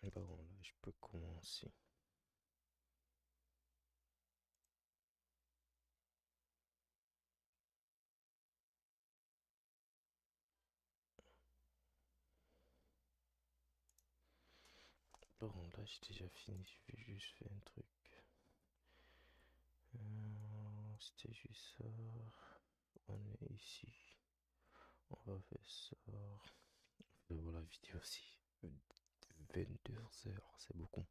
Bon, là, je peux commencer. Bon, là, j'ai déjà fini. Je vais juste faire un truc. C'était juste ça. On est ici. On va faire ça. Voilà, vidéo aussi. 22 heures, c'est beaucoup.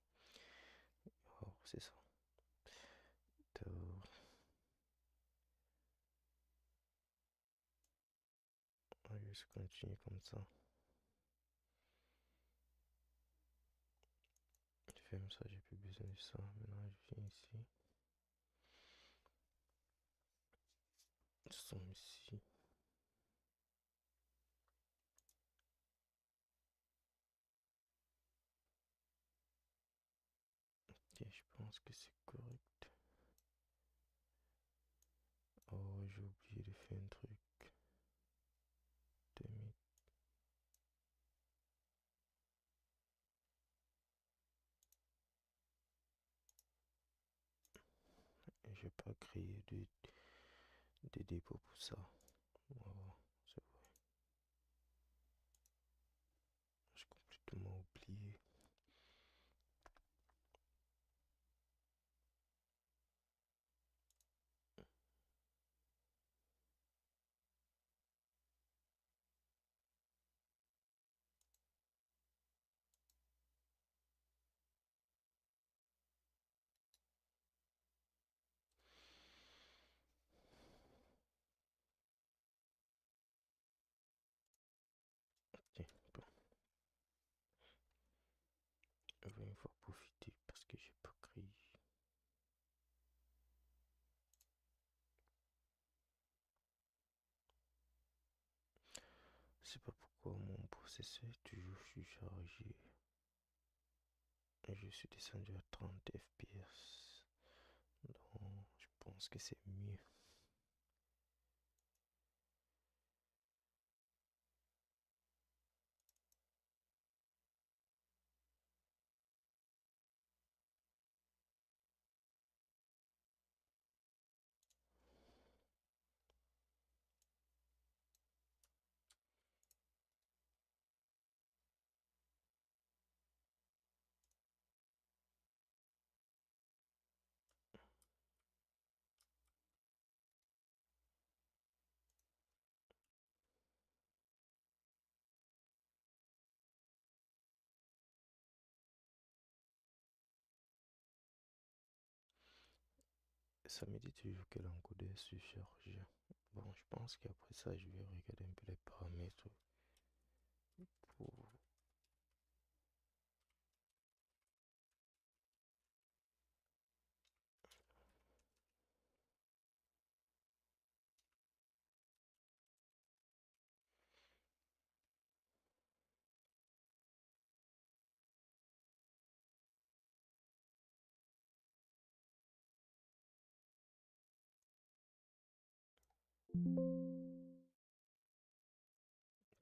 Oh, c'est ça. D'accord. On va juste continuer comme ça. Je ferme ça, j'ai plus besoin de ça. Maintenant, je viens ici. Nous sommes ici. Ok, je pense que c'est correct. Oh, j'ai oublié de faire un truc. 2000. Et j'ai pas créé de dépôt pour ça. Voilà, c'est vrai. J'ai complètement oublié. Ok, bon. Je vais une fois profiter parce que j'ai pas créé. Je sais pas pourquoi mon processeur est toujours surchargé. Et je suis descendu à 30 fps. Donc, je pense que c'est mieux. Ça me dit toujours que l'encodeur est surchargé. Bon, je pense qu'après ça, je vais regarder un peu les paramètres pour...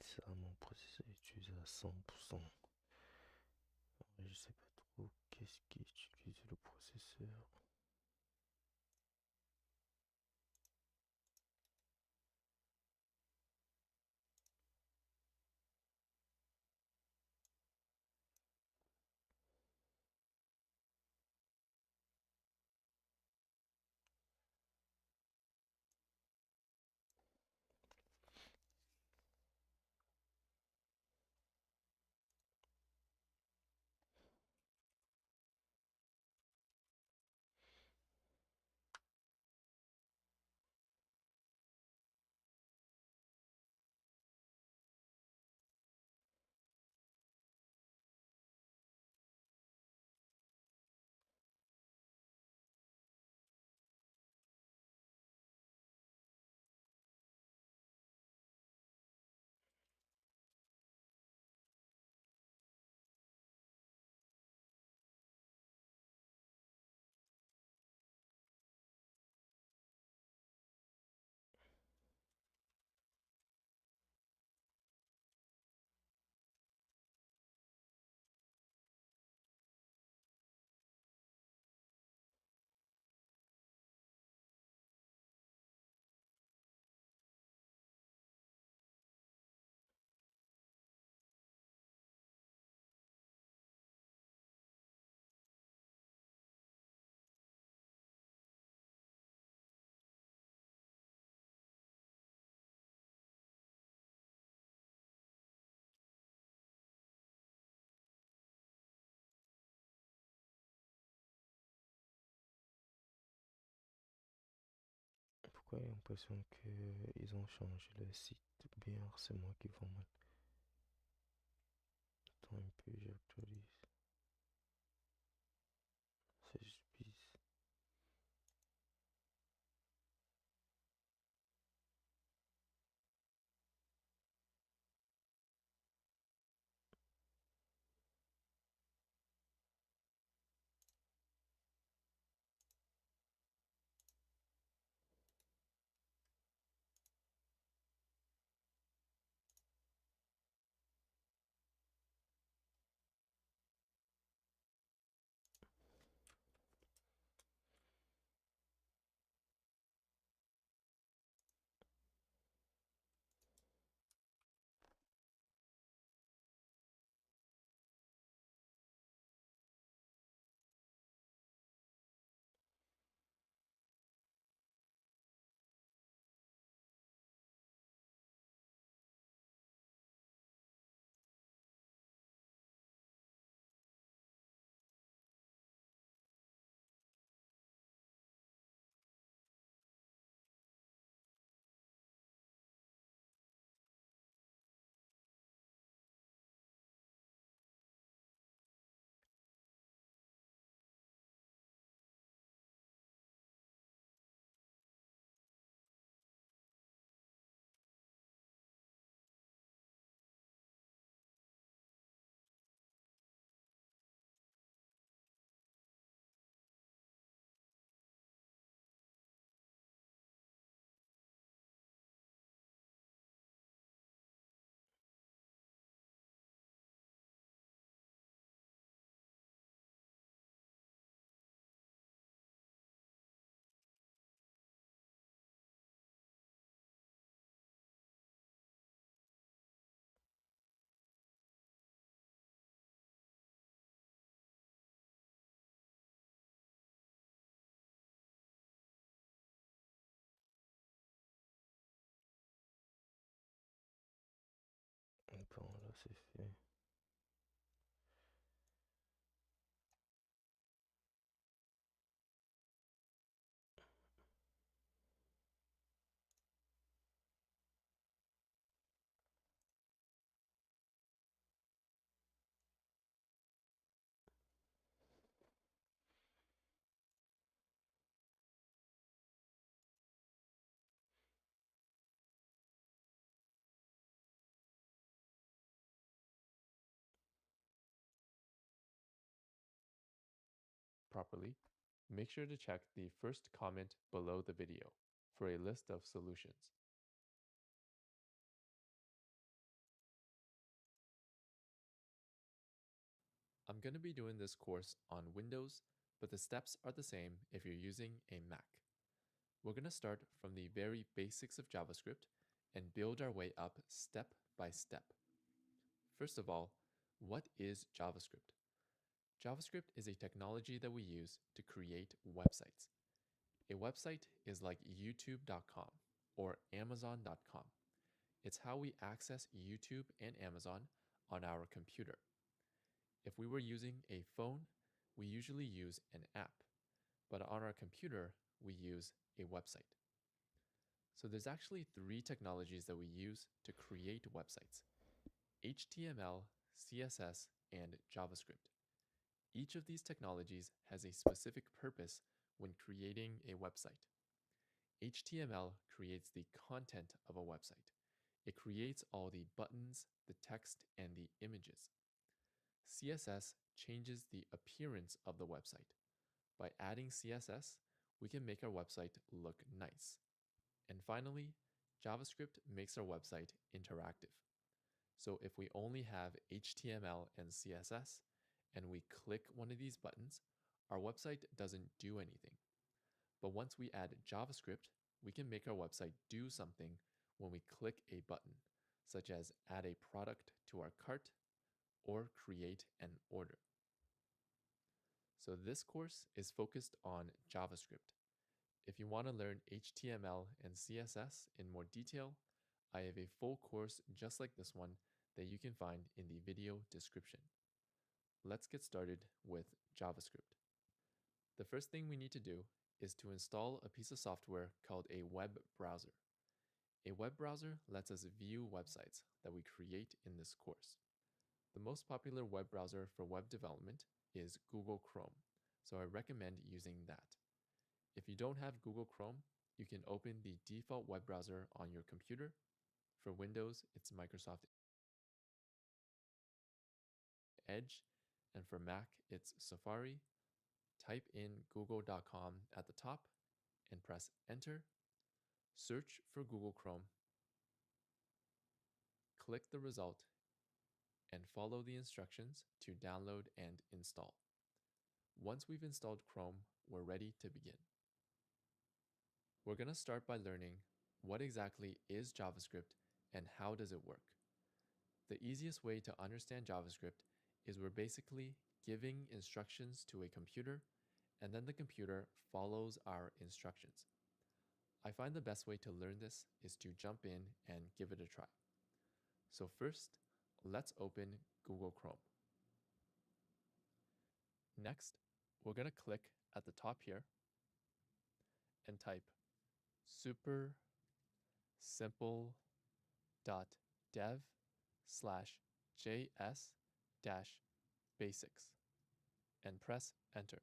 Ça, mon processeur est utilisé à 100%. Je sais pas trop qu'est-ce qui utilise le processeur. l'impression qu'ils ont changé le site. Bien, c'est moi qui vois mal. Attends un peu, j'actualise. C'est juste bizarre. Bon, là c'est fait. Properly, make sure to check the first comment below the video for a list of solutions. I'm going to be doing this course on Windows, but the steps are the same if you're using a Mac. We're going to start from the very basics of JavaScript and build our way up step by step. First of all, what is JavaScript? JavaScript is a technology that we use to create websites. A website is like youtube.com or amazon.com. It's how we access YouTube and Amazon on our computer. If we were using a phone, we usually use an app, but on our computer, we use a website. So there's actually 3 technologies that we use to create websites: HTML, CSS, and JavaScript. Each of these technologies has a specific purpose when creating a website. HTML creates the content of a website. It creates all the buttons, the text, and the images. CSS changes the appearance of the website. By adding CSS, we can make our website look nice. And finally, JavaScript makes our website interactive. So if we only have HTML and CSS, and we click one of these buttons, our website doesn't do anything. But once we add JavaScript, we can make our website do something when we click a button, such as add a product to our cart or create an order. So this course is focused on JavaScript. If you want to learn HTML and CSS in more detail, I have a full course just like this one that you can find in the video description. Let's get started with JavaScript. The first thing we need to do is to install a piece of software called a web browser. A web browser lets us view websites that we create in this course. The most popular web browser for web development is Google Chrome, so I recommend using that. If you don't have Google Chrome, you can open the default web browser on your computer. For Windows, it's Microsoft Edge, and for Mac, it's Safari. Type in google.com at the top and press enter. Search for Google Chrome. Click the result and follow the instructions to download and install. Once we've installed Chrome, we're ready to begin. We're going to start by learning what exactly is JavaScript and how does it work. The easiest way to understand JavaScript is we're basically giving instructions to a computer, and then the computer follows our instructions. I find the best way to learn this is to jump in and give it a try. So first, let's open Google Chrome. Next, we're going to click at the top here and type super simple.dev/js-basics and press enter.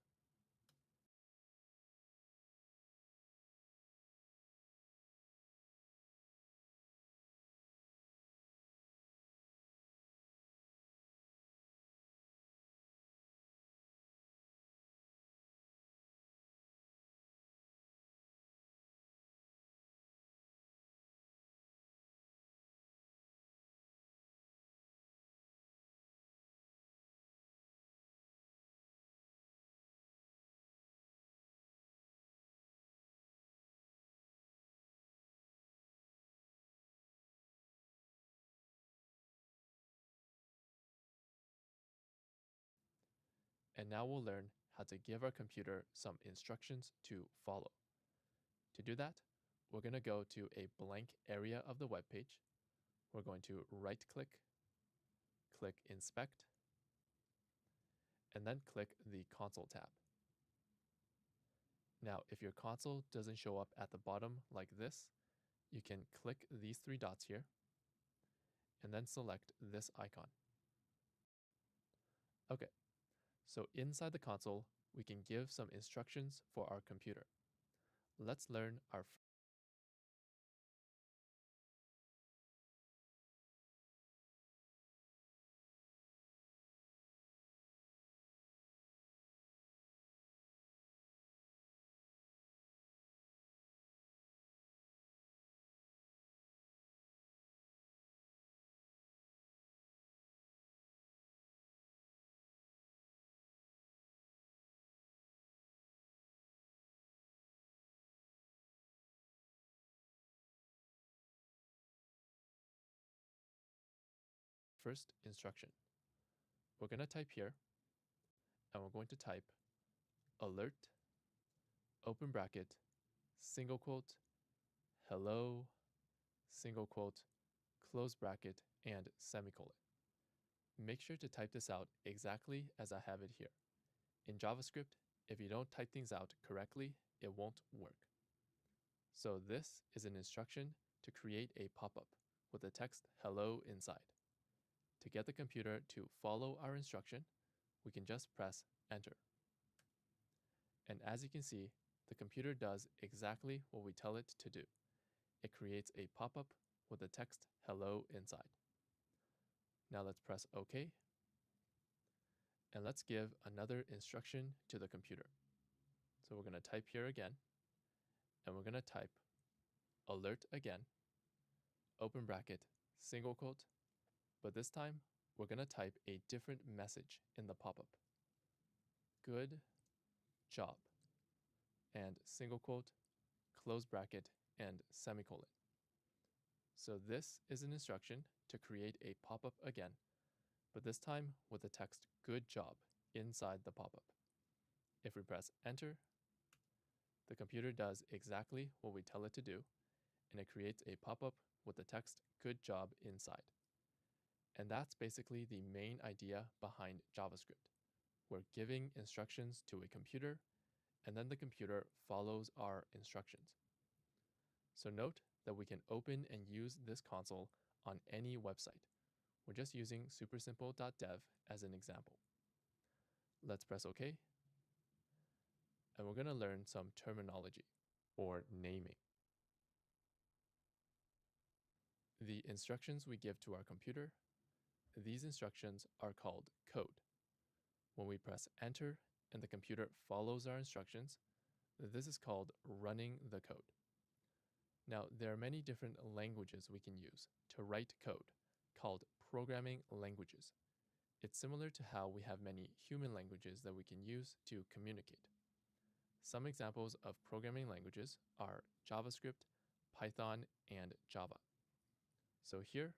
And now we'll learn how to give our computer some instructions to follow. To do that, we're going to go to a blank area of the web page. We're going to right-click, click Inspect, and then click the Console tab. Now, if your console doesn't show up at the bottom like this, you can click these three dots here, and then select this icon. Okay, so inside the console, we can give some instructions for our computer. Let's learn our first instruction. We're going to type here, and we're going to type alert, open bracket, single quote, hello, single quote, close bracket, and semicolon. Make sure to type this out exactly as I have it here. In JavaScript, if you don't type things out correctly, it won't work. So this is an instruction to create a pop-up with the text hello inside. To get the computer to follow our instruction, we can just press enter. And as you can see, the computer does exactly what we tell it to do. It creates a pop-up with the text hello inside. Now let's press OK. And let's give another instruction to the computer. So we're going to type here again, and we're going to type alert again, open bracket, single quote, but this time we're going to type a different message in the pop-up. Good job, and single quote, close bracket, and semicolon. So this is an instruction to create a pop-up again, but this time with the text good job inside the pop-up. If we press enter, the computer does exactly what we tell it to do, and it creates a pop-up with the text good job inside. And that's basically the main idea behind JavaScript. We're giving instructions to a computer, and then the computer follows our instructions. So note that we can open and use this console on any website. We're just using supersimple.dev as an example. Let's press OK. And we're going to learn some terminology or naming. The instructions we give to our computer, these instructions are called code. When we press enter and the computer follows our instructions, this is called running the code. Now, there are many different languages we can use to write code, called programming languages. It's similar to how we have many human languages that we can use to communicate. Some examples of programming languages are JavaScript, Python, and Java. So here,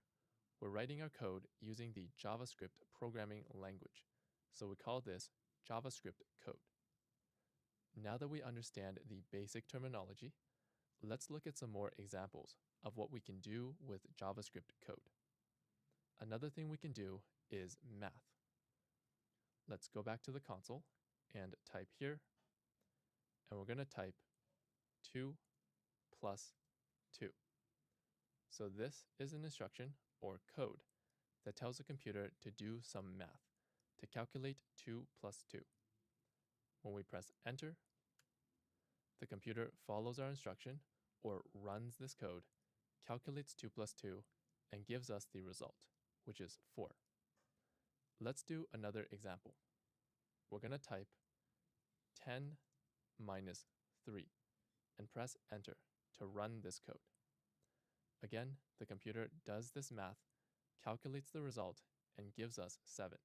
we're writing our code using the JavaScript programming language. So we call this JavaScript code. Now that we understand the basic terminology, let's look at some more examples of what we can do with JavaScript code. Another thing we can do is math. Let's go back to the console and type here, and we're going to type 2 plus 2. So this is an instruction or code that tells the computer to do some math, to calculate 2 plus 2. When we press enter, the computer follows our instruction or runs this code, calculates 2 plus 2, and gives us the result, which is 4. Let's do another example. We're going to type 10 minus 3 and press enter to run this code. Again, the computer does this math, calculates the result, and gives us 7.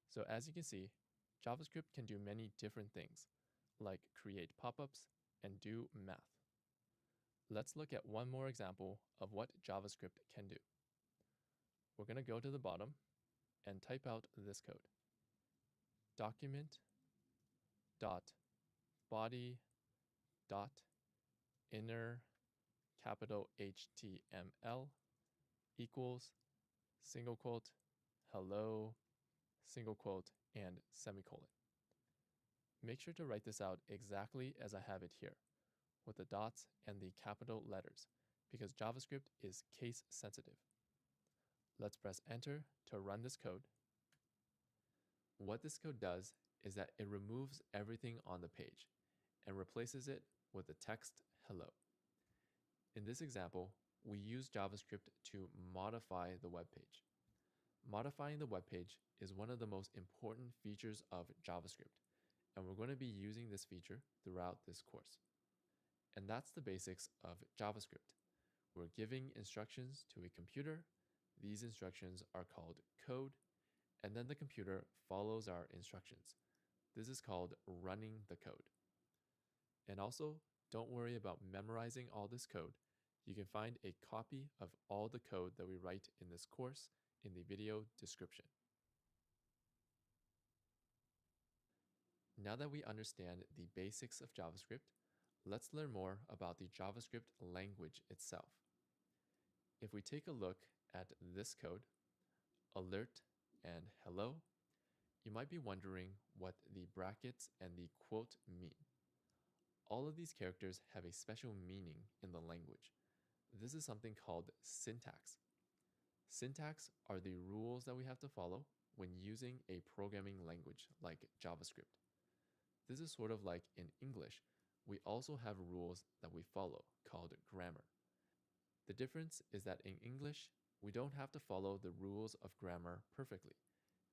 So as you can see, JavaScript can do many different things, like create pop-ups and do math. Let's look at one more example of what JavaScript can do. We're going to go to the bottom and type out this code. Document dot body dot inner capital HTML equals single quote hello single quote and semicolon. Make sure to write this out exactly as I have it here, with the dots and the capital letters, because JavaScript is case sensitive. Let's press enter to run this code. What this code does is that it removes everything on the page and replaces it with the text hello. In this example, we use JavaScript to modify the web page. Modifying the web page is one of the most important features of JavaScript, and we're going to be using this feature throughout this course. And that's the basics of JavaScript. We're giving instructions to a computer. These instructions are called code, and then the computer follows our instructions. This is called running the code. And also, don't worry about memorizing all this code. You can find a copy of all the code that we write in this course in the video description. Now that we understand the basics of JavaScript, let's learn more about the JavaScript language itself. If we take a look at this code, alert and hello, you might be wondering what the brackets and the quote mean. All of these characters have a special meaning in the language. This is something called syntax. Syntax are the rules that we have to follow when using a programming language like JavaScript. This is sort of like in English, we also have rules that we follow called grammar. The difference is that in English, we don't have to follow the rules of grammar perfectly.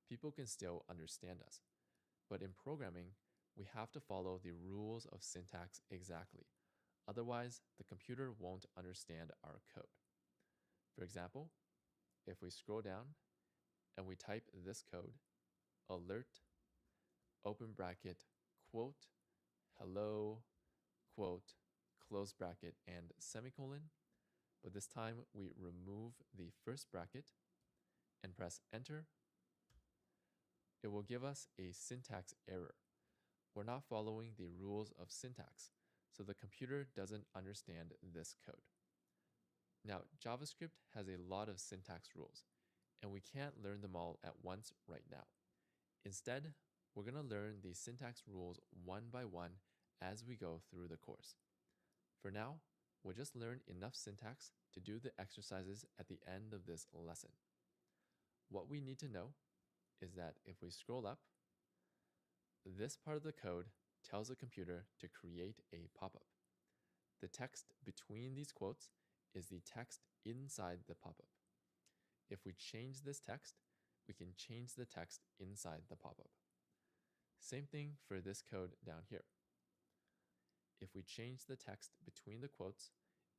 People can still understand us. But in programming, we have to follow the rules of syntax exactly. Otherwise, the computer won't understand our code. For example, if we scroll down and we type this code, alert, open bracket, quote, hello, quote, close bracket, and semicolon, but this time we remove the first bracket and press enter, it will give us a syntax error. We're not following the rules of syntax, so the computer doesn't understand this code. Now, JavaScript has a lot of syntax rules, and we can't learn them all at once right now. Instead, we're going to learn the syntax rules one by one as we go through the course. For now, we'll just learn enough syntax to do the exercises at the end of this lesson. What we need to know is that if we scroll up, this part of the code tells the computer to create a pop-up. The text between these quotes is the text inside the pop-up. If we change this text, we can change the text inside the pop-up. Same thing for this code down here. If we change the text between the quotes,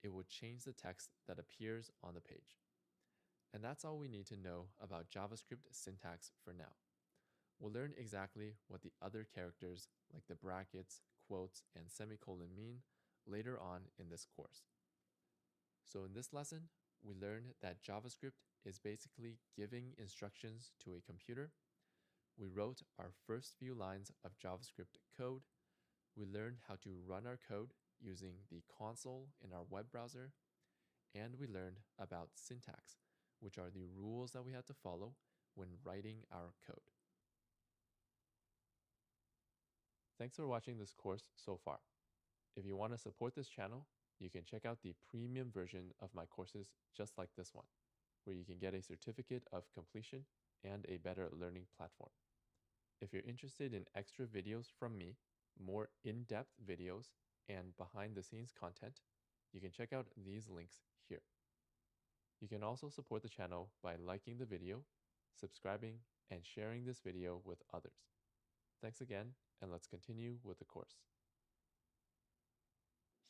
it will change the text that appears on the page. And that's all we need to know about JavaScript syntax for now. We'll learn exactly what the other characters like the brackets, quotes, and semicolon mean later on in this course. So in this lesson, we learned that JavaScript is basically giving instructions to a computer. We wrote our first few lines of JavaScript code. We learned how to run our code using the console in our web browser. And we learned about syntax, which are the rules that we have to follow when writing our code. Thanks for watching this course so far. If you want to support this channel, you can check out the premium version of my courses just like this one, where you can get a certificate of completion and a better learning platform. If you're interested in extra videos from me, more in-depth videos, and behind-the-scenes content, you can check out these links here. You can also support the channel by liking the video, subscribing, and sharing this video with others. Thanks again, and let's continue with the course.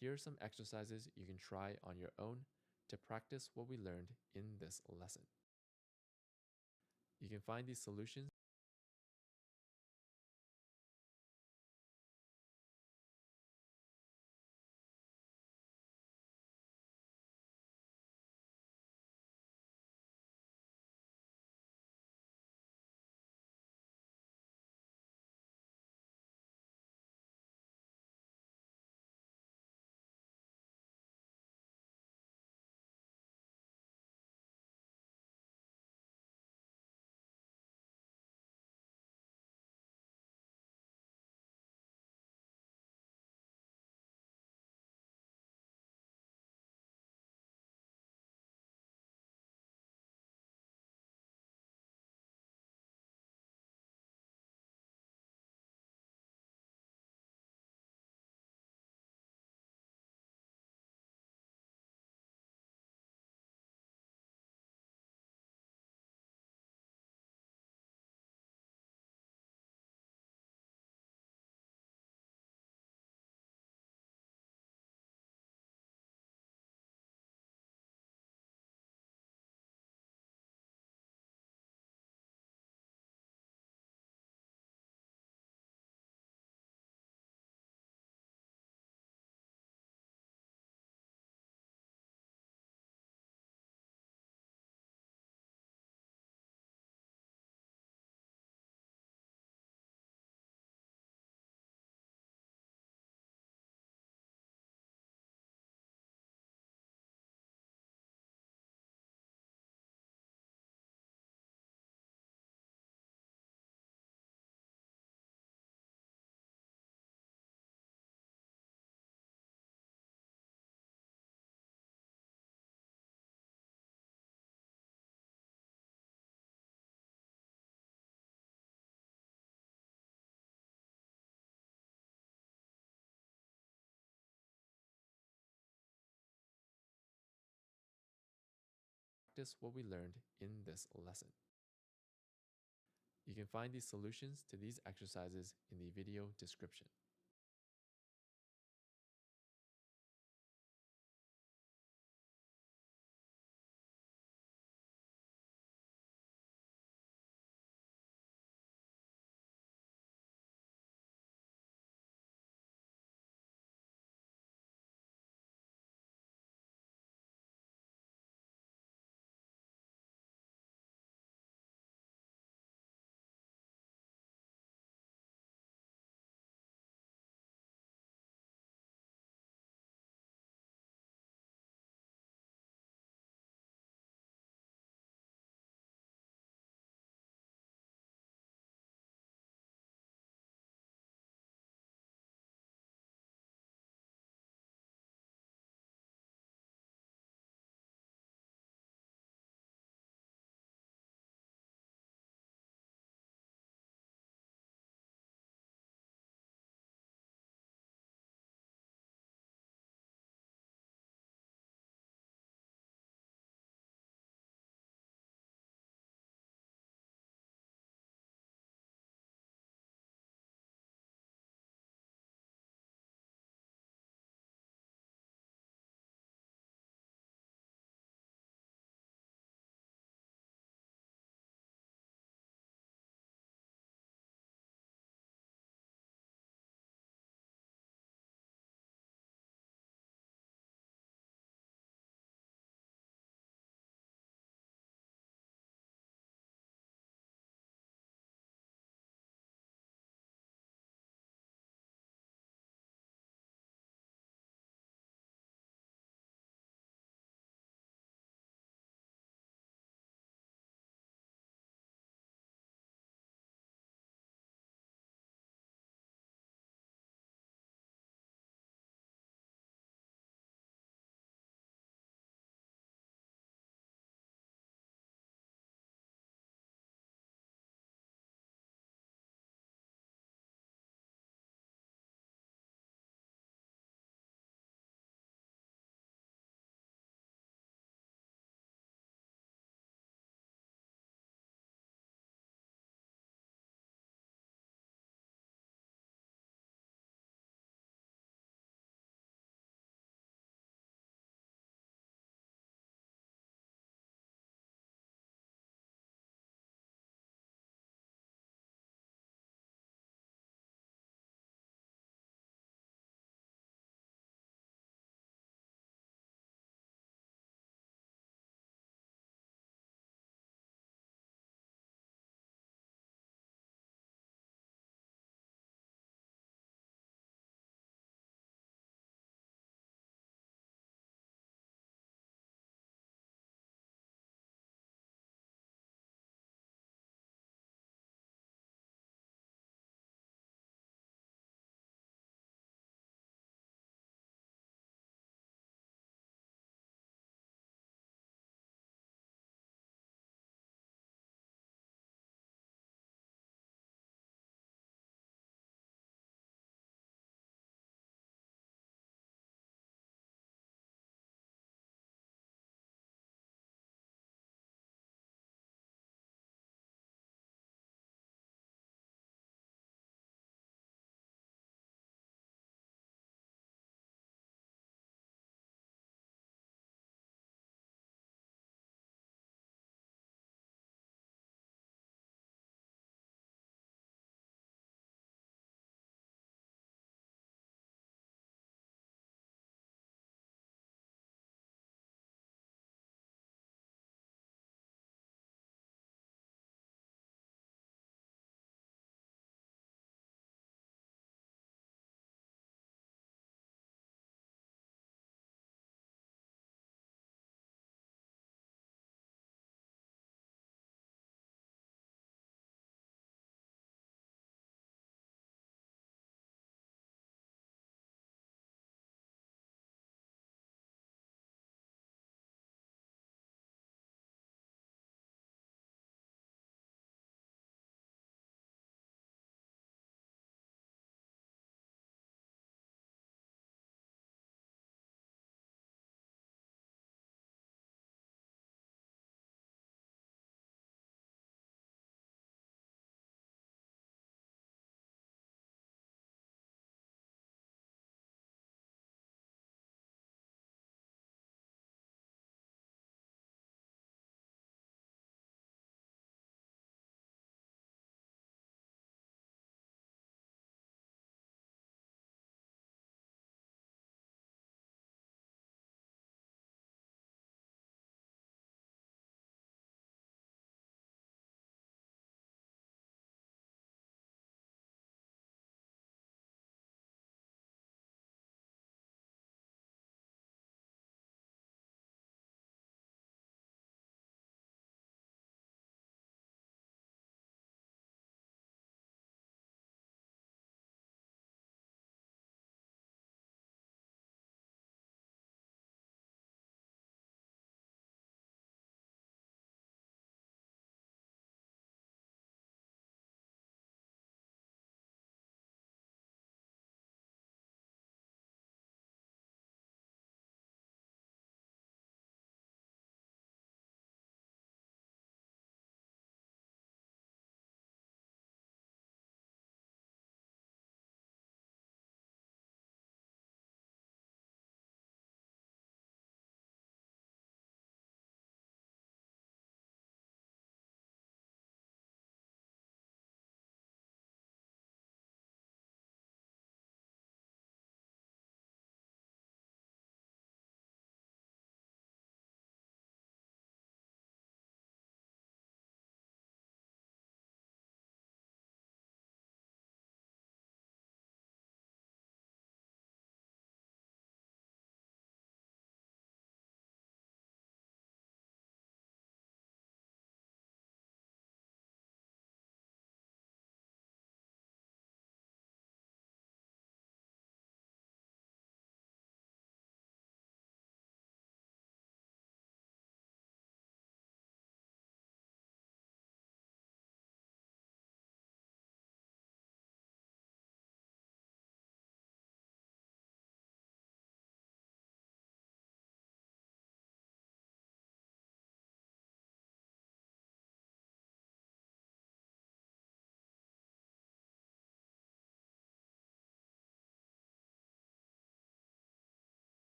Here are some exercises you can try on your own to practice what we learned in this lesson. You can find these solutions practice what we learned in this lesson. You can find these solutions to these exercises in the video description.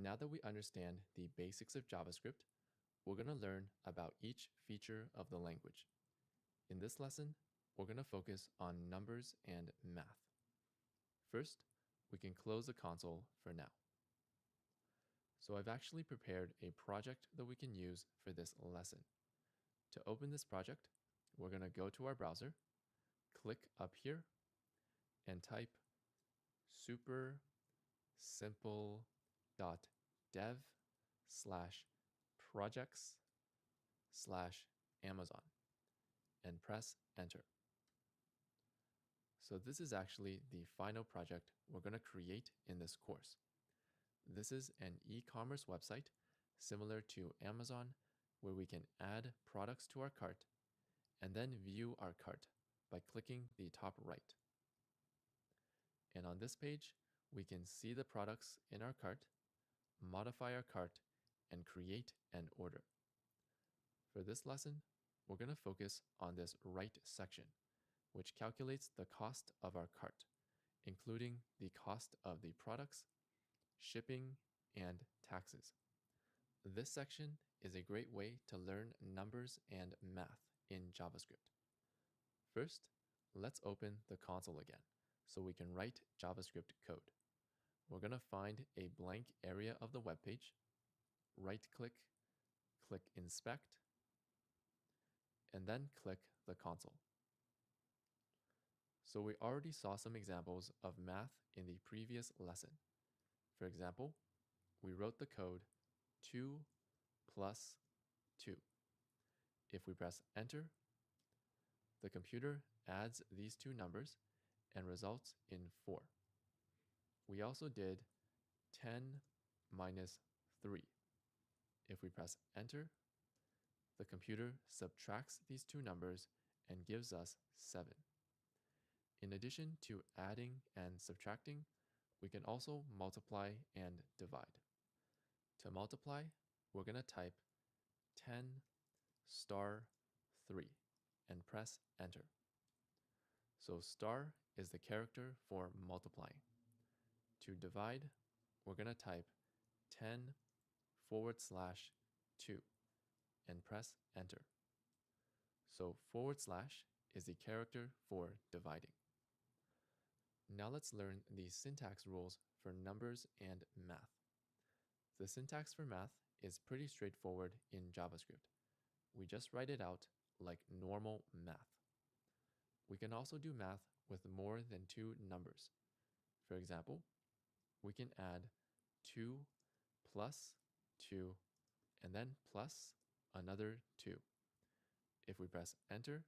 Now that we understand the basics of JavaScript, we're going to learn about each feature of the language. In this lesson, we're going to focus on numbers and math. First, we can close the console for now. So I've actually prepared a project that we can use for this lesson. To open this project, we're going to go to our browser, click up here, and type super simple.dev/projects/Amazon and press enter. So this is actually the final project we're going to create in this course. This is an e-commerce website similar to Amazon where we can add products to our cart and then view our cart by clicking the top right. And on this page, we can see the products in our cart, modify our cart, and create an order. For this lesson, we're going to focus on this right section, which calculates the cost of our cart, including the cost of the products, shipping, and taxes. This section is a great way to learn numbers and math in JavaScript. First, let's open the console again so we can write JavaScript code. We're going to find a blank area of the web page, right-click, click Inspect, and then click the console. So we already saw some examples of math in the previous lesson. For example, we wrote the code 2 plus 2. If we press enter, the computer adds these two numbers and results in 4. We also did 10 minus 3. If we press enter, the computer subtracts these two numbers and gives us 7. In addition to adding and subtracting, we can also multiply and divide. To multiply, we're going to type 10 star 3 and press enter. So star is the character for multiplying. To divide, we're going to type 10/2 and press enter. So / is the character for dividing. Now let's learn the syntax rules for numbers and math. The syntax for math is pretty straightforward in JavaScript. We just write it out like normal math. We can also do math with more than 2 numbers. For example, we can add 2 plus 2 and then plus another 2. If we press enter,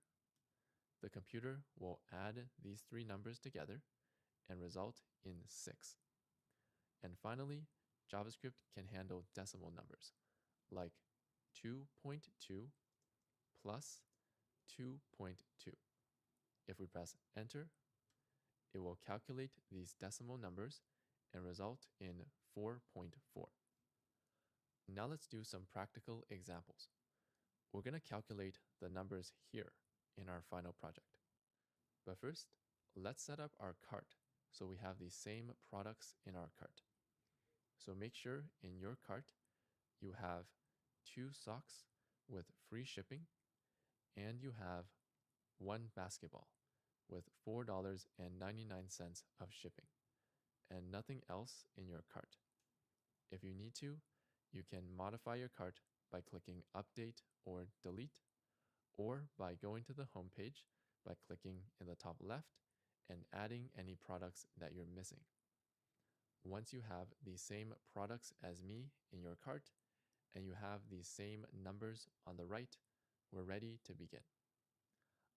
the computer will add these 3 numbers together and result in 6. And finally, JavaScript can handle decimal numbers like 2.2 plus 2.2. If we press enter, it will calculate these decimal numbers and result in 4.4. Now let's do some practical examples. We're going to calculate the numbers here in our final project. But first, let's set up our cart so we have the same products in our cart. So make sure in your cart you have 2 socks with free shipping and you have 1 basketball with $4.99 of shipping and nothing else in your cart. If you need to, you can modify your cart by clicking update or delete, or by going to the home page by clicking in the top left and adding any products that you're missing. Once you have the same products as me in your cart and you have the same numbers on the right, we're ready to begin.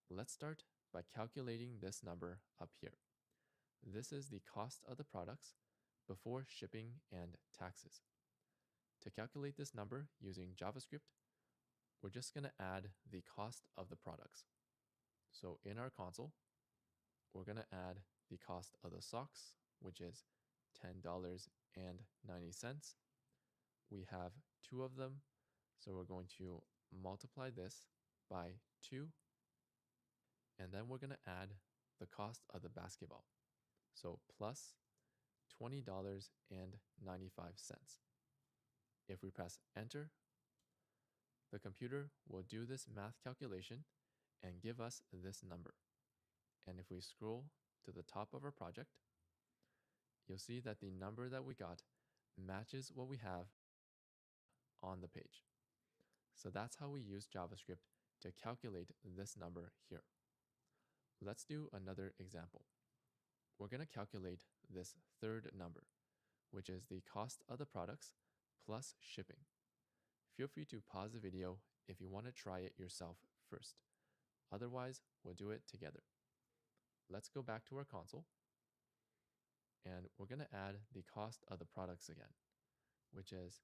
Let's start by calculating this number up here. This is the cost of the products before shipping and taxes. To calculate this number using JavaScript, we're just going to add the cost of the products. So in our console, we're going to add the cost of the socks, which is $10.90. We have 2 of them, so we're going to multiply this by 2, and then we're going to add the cost of the basketball. So plus $20.95. If we press enter, the computer will do this math calculation and give us this number. And if we scroll to the top of our project, you'll see that the number that we got matches what we have on the page. So that's how we use JavaScript to calculate this number here. Let's do another example. We're going to calculate this third number, which is the cost of the products plus shipping. Feel free to pause the video if you want to try it yourself first. Otherwise, we'll do it together. Let's go back to our console, and we're going to add the cost of the products again, which is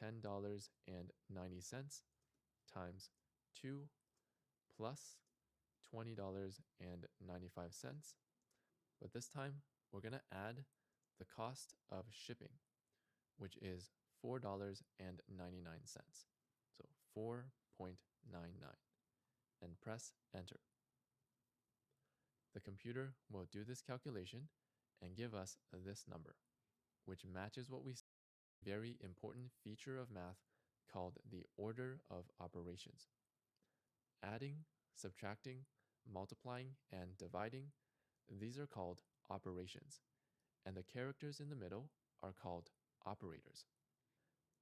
$10.90 times 2 plus $20.95. But this time, we're going to add the cost of shipping, which is $4.99. So 4.99, and press enter. The computer will do this calculation and give us this number, which matches what we see. A very important feature of math called the order of operations. Adding, subtracting, multiplying, and dividing, these are called operations, and the characters in the middle are called operators.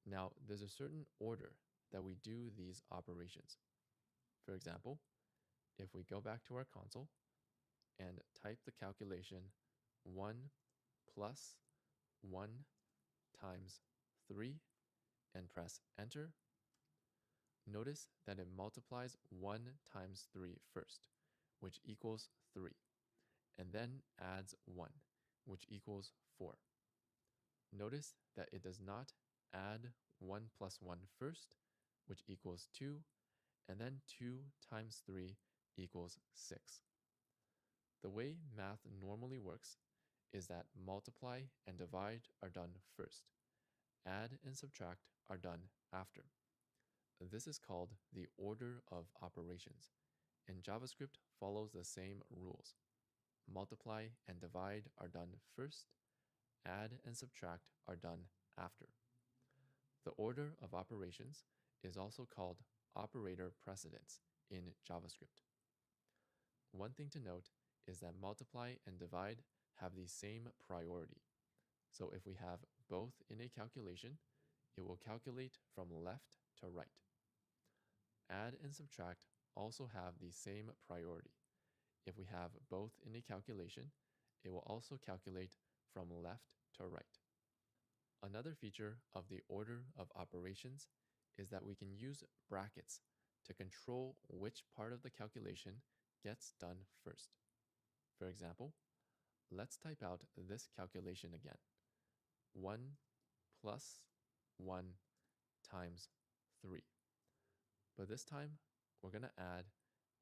Now, there's a certain order that we do these operations. For example, if we go back to our console and type the calculation 1 plus 1 times 3 and press enter, notice that it multiplies 1 times 3 first, which equals 3, and then adds 1, which equals 4. Notice that it does not add 1 plus 1 first, which equals 2, and then 2 times 3 equals 6. The way math normally works is that multiply and divide are done first. Add and subtract are done after. This is called the order of operations, and JavaScript follows the same rules. Multiply and divide are done first. Add and subtract are done after. The order of operations is also called operator precedence in JavaScript. One thing to note is that multiply and divide have the same priority. So if we have both in a calculation, it will calculate from left to right. Add and subtract also have the same priority. If we have both in a calculation, it will also calculate from left to right. Another feature of the order of operations is that we can use brackets to control which part of the calculation gets done first. For example, let's type out this calculation again. 1 plus 1 times 3. But this time, we're going to add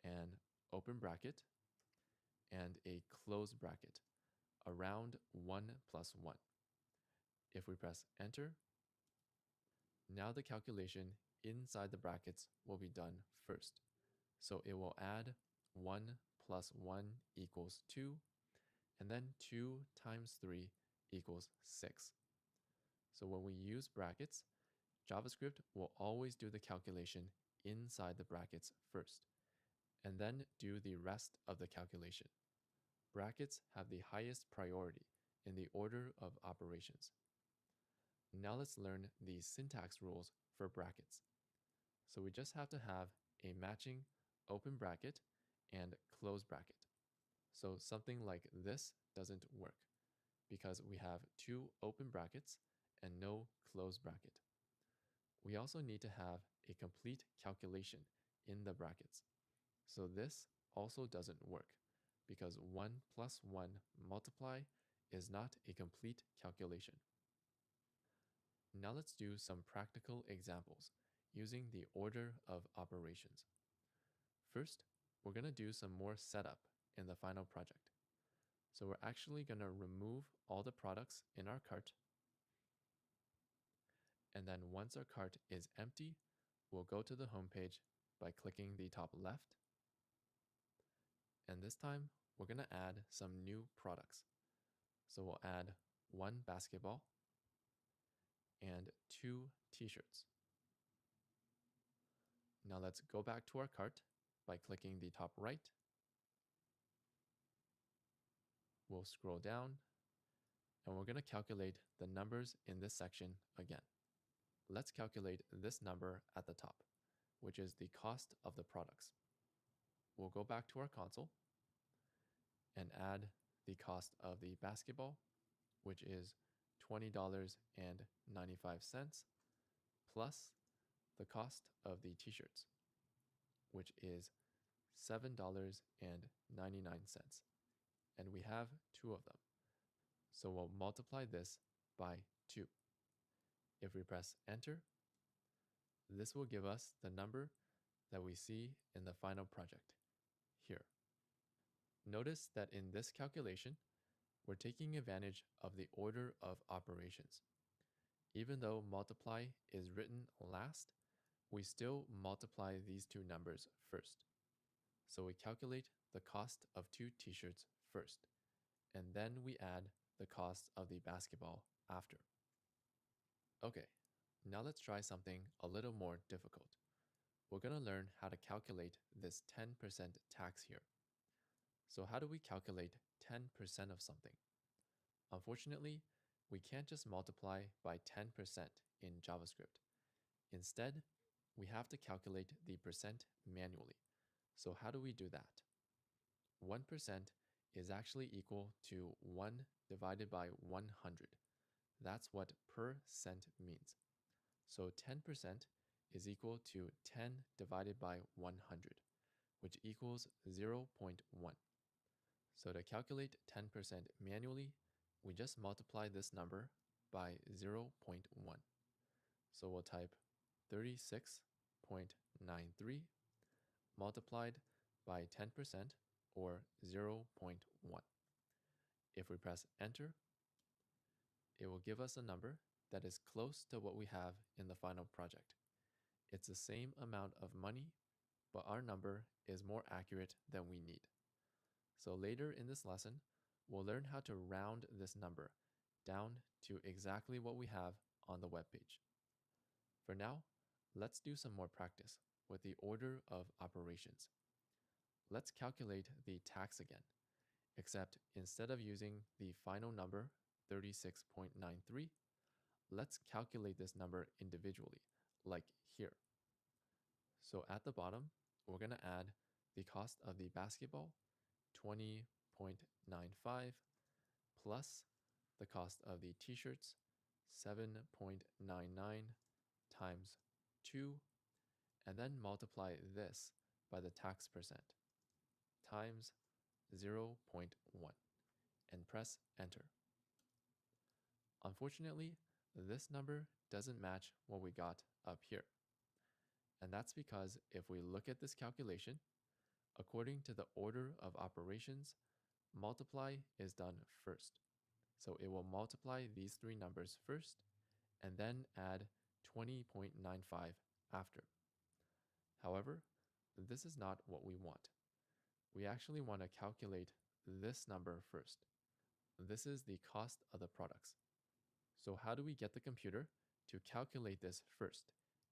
an open bracket and a close bracket around 1 plus 1. If we press enter, now the calculation inside the brackets will be done first. So it will add 1 plus 1 equals 2, and then 2 times 3 equals 6. So when we use brackets, JavaScript will always do the calculation inside the brackets first, and then do the rest of the calculation. Brackets have the highest priority in the order of operations. Now let's learn the syntax rules for brackets. So we just have to have a matching open bracket and close bracket. So something like this doesn't work because we have 2 open brackets and no close bracket. We also need to have a complete calculation in the brackets. So this also doesn't work because 1 plus 1 multiply is not a complete calculation. Now let's do some practical examples using the order of operations. First, we're going to do some more setup in the final project. So we're actually going to remove all the products in our cart. And then once our cart is empty, we'll go to the home page by clicking the top left. And this time, we're going to add some new products. So we'll add 1 basketball and 2 t-shirts. Now let's go back to our cart by clicking the top right. We'll scroll down and we're going to calculate the numbers in this section again. Let's calculate this number at the top, which is the cost of the products. We'll go back to our console and add the cost of the basketball, which is $20.95, plus the cost of the t-shirts, which is $7.99. And we have two of them. So we'll multiply this by 2. If we press enter, this will give us the number that we see in the final project here. Notice that in this calculation, we're taking advantage of the order of operations. Even though multiply is written last, we still multiply these two numbers first. So we calculate the cost of 2 t-shirts first, and then we add the cost of the basketball after. Okay, now let's try something a little more difficult. We're going to learn how to calculate this 10% tax here. So how do we calculate 10% of something? Unfortunately, we can't just multiply by 10% in JavaScript. Instead, we have to calculate the percent manually. So how do we do that? 1% is actually equal to 1 divided by 100. That's what percent means. So 10% is equal to 10 divided by 100, which equals 0.1. So to calculate 10% manually, we just multiply this number by 0.1. So we'll type 36.93 multiplied by 10%, or 0.1. If we press enter, it will give us a number that is close to what we have in the final project. It's the same amount of money, but our number is more accurate than we need. So later in this lesson, we'll learn how to round this number down to exactly what we have on the web page. For now, let's do some more practice with the order of operations. Let's calculate the tax again, except instead of using the final number, 36.93, let's calculate this number individually, like here. So at the bottom, we're going to add the cost of the basketball, 20.95, plus the cost of the t-shirts, 7.99 times 2, and then multiply this by the tax percent, times 0.1, and press enter. Unfortunately, this number doesn't match what we got up here. And that's because if we look at this calculation, according to the order of operations, multiply is done first. So it will multiply these three numbers first, and then add 20.95 after. However, this is not what we want. We actually want to calculate this number first. This is the cost of the products. So how do we get the computer to calculate this first,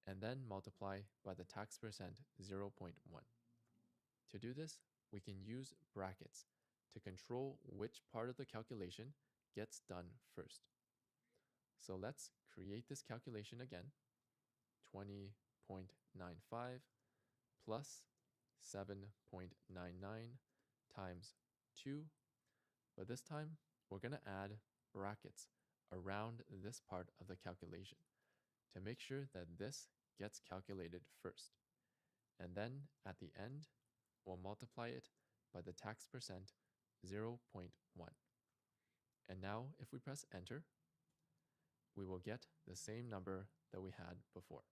and then multiply by the tax percent 0.1? To do this, we can use brackets to control which part of the calculation gets done first. So let's create this calculation again. 20.95 plus 7.99 times 2. But this time, we're going to add brackets around this part of the calculation to make sure that this gets calculated first. And then at the end, we'll multiply it by the tax percent 0.1. And now if we press enter, we will get the same number that we had before.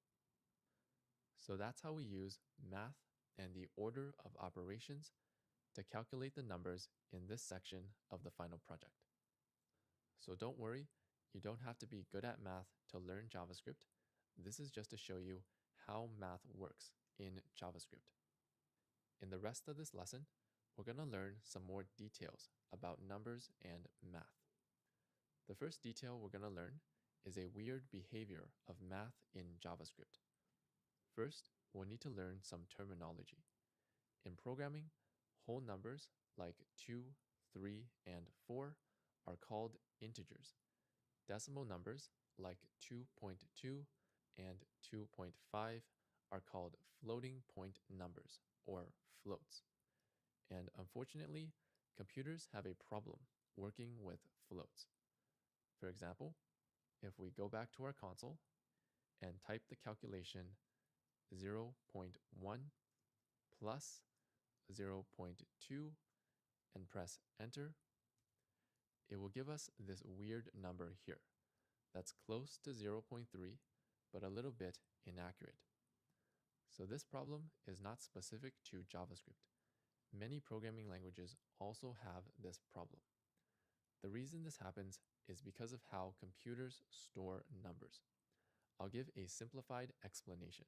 So that's how we use math and the order of operations to calculate the numbers in this section of the final project. So don't worry, you don't have to be good at math to learn JavaScript. This is just to show you how math works in JavaScript. In the rest of this lesson, we're going to learn some more details about numbers and math. The first detail we're going to learn is a weird behavior of math in JavaScript. First, we'll need to learn some terminology. In programming, whole numbers like 2, 3, and 4 are called integers. Decimal numbers like 2.2 and 2.5 are called floating point numbers, or floats. And unfortunately, computers have a problem working with floats. For example, if we go back to our console and type the calculation 0.1 plus 0.2 and press enter, it will give us this weird number here that's close to 0.3 but a little bit inaccurate. So this problem is not specific to JavaScript. Many programming languages also have this problem. The reason this happens is because of how computers store numbers. I'll give a simplified explanation.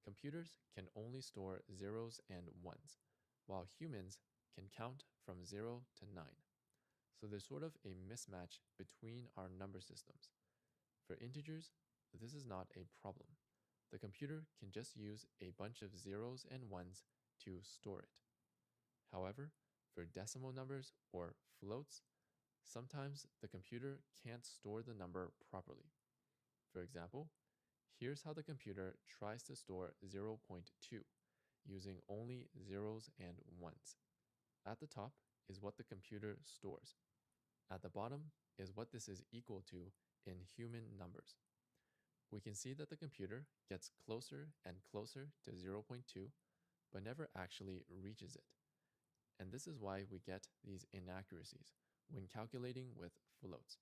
Computers can only store zeros and ones, while humans can count from 0 to 9. So there's sort of a mismatch between our number systems. For integers, this is not a problem. The computer can just use a bunch of zeros and ones to store it. However, for decimal numbers or floats, sometimes the computer can't store the number properly. For example, here's how the computer tries to store 0.2 using only zeros and ones. At the top is what the computer stores. At the bottom is what this is equal to in human numbers. We can see that the computer gets closer and closer to 0.2, but never actually reaches it. And this is why we get these inaccuracies when calculating with floats,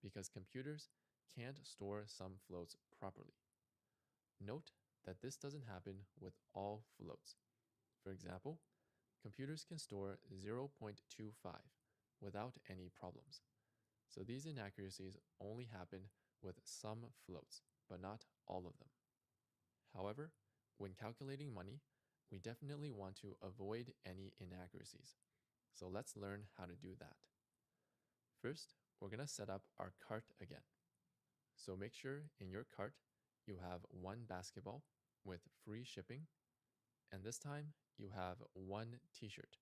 because computers can't store some floats properly. Note that this doesn't happen with all floats. For example, computers can store 0.25 without any problems. So these inaccuracies only happen with some floats, but not all of them. However, when calculating money, we definitely want to avoid any inaccuracies. So let's learn how to do that. First, we're going to set up our cart again. So make sure in your cart you have one basketball with free shipping, and this time you have one t-shirt.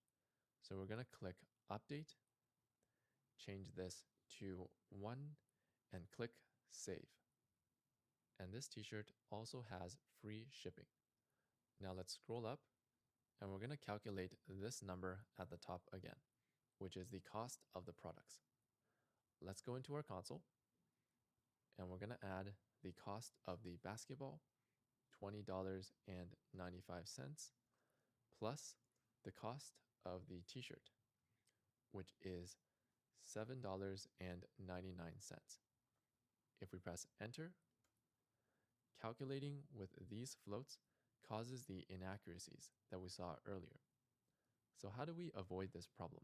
So we're going to click Update, change this to 1, and click Save. And this t-shirt also has free shipping. Now let's scroll up, and we're going to calculate this number at the top again, which is the cost of the products. Let's go into our console, and we're going to add the cost of the basketball, $20.95, plus the cost of the t-shirt, which is $7.99. If we press enter, calculating with these floats causes the inaccuracies that we saw earlier. So how do we avoid this problem?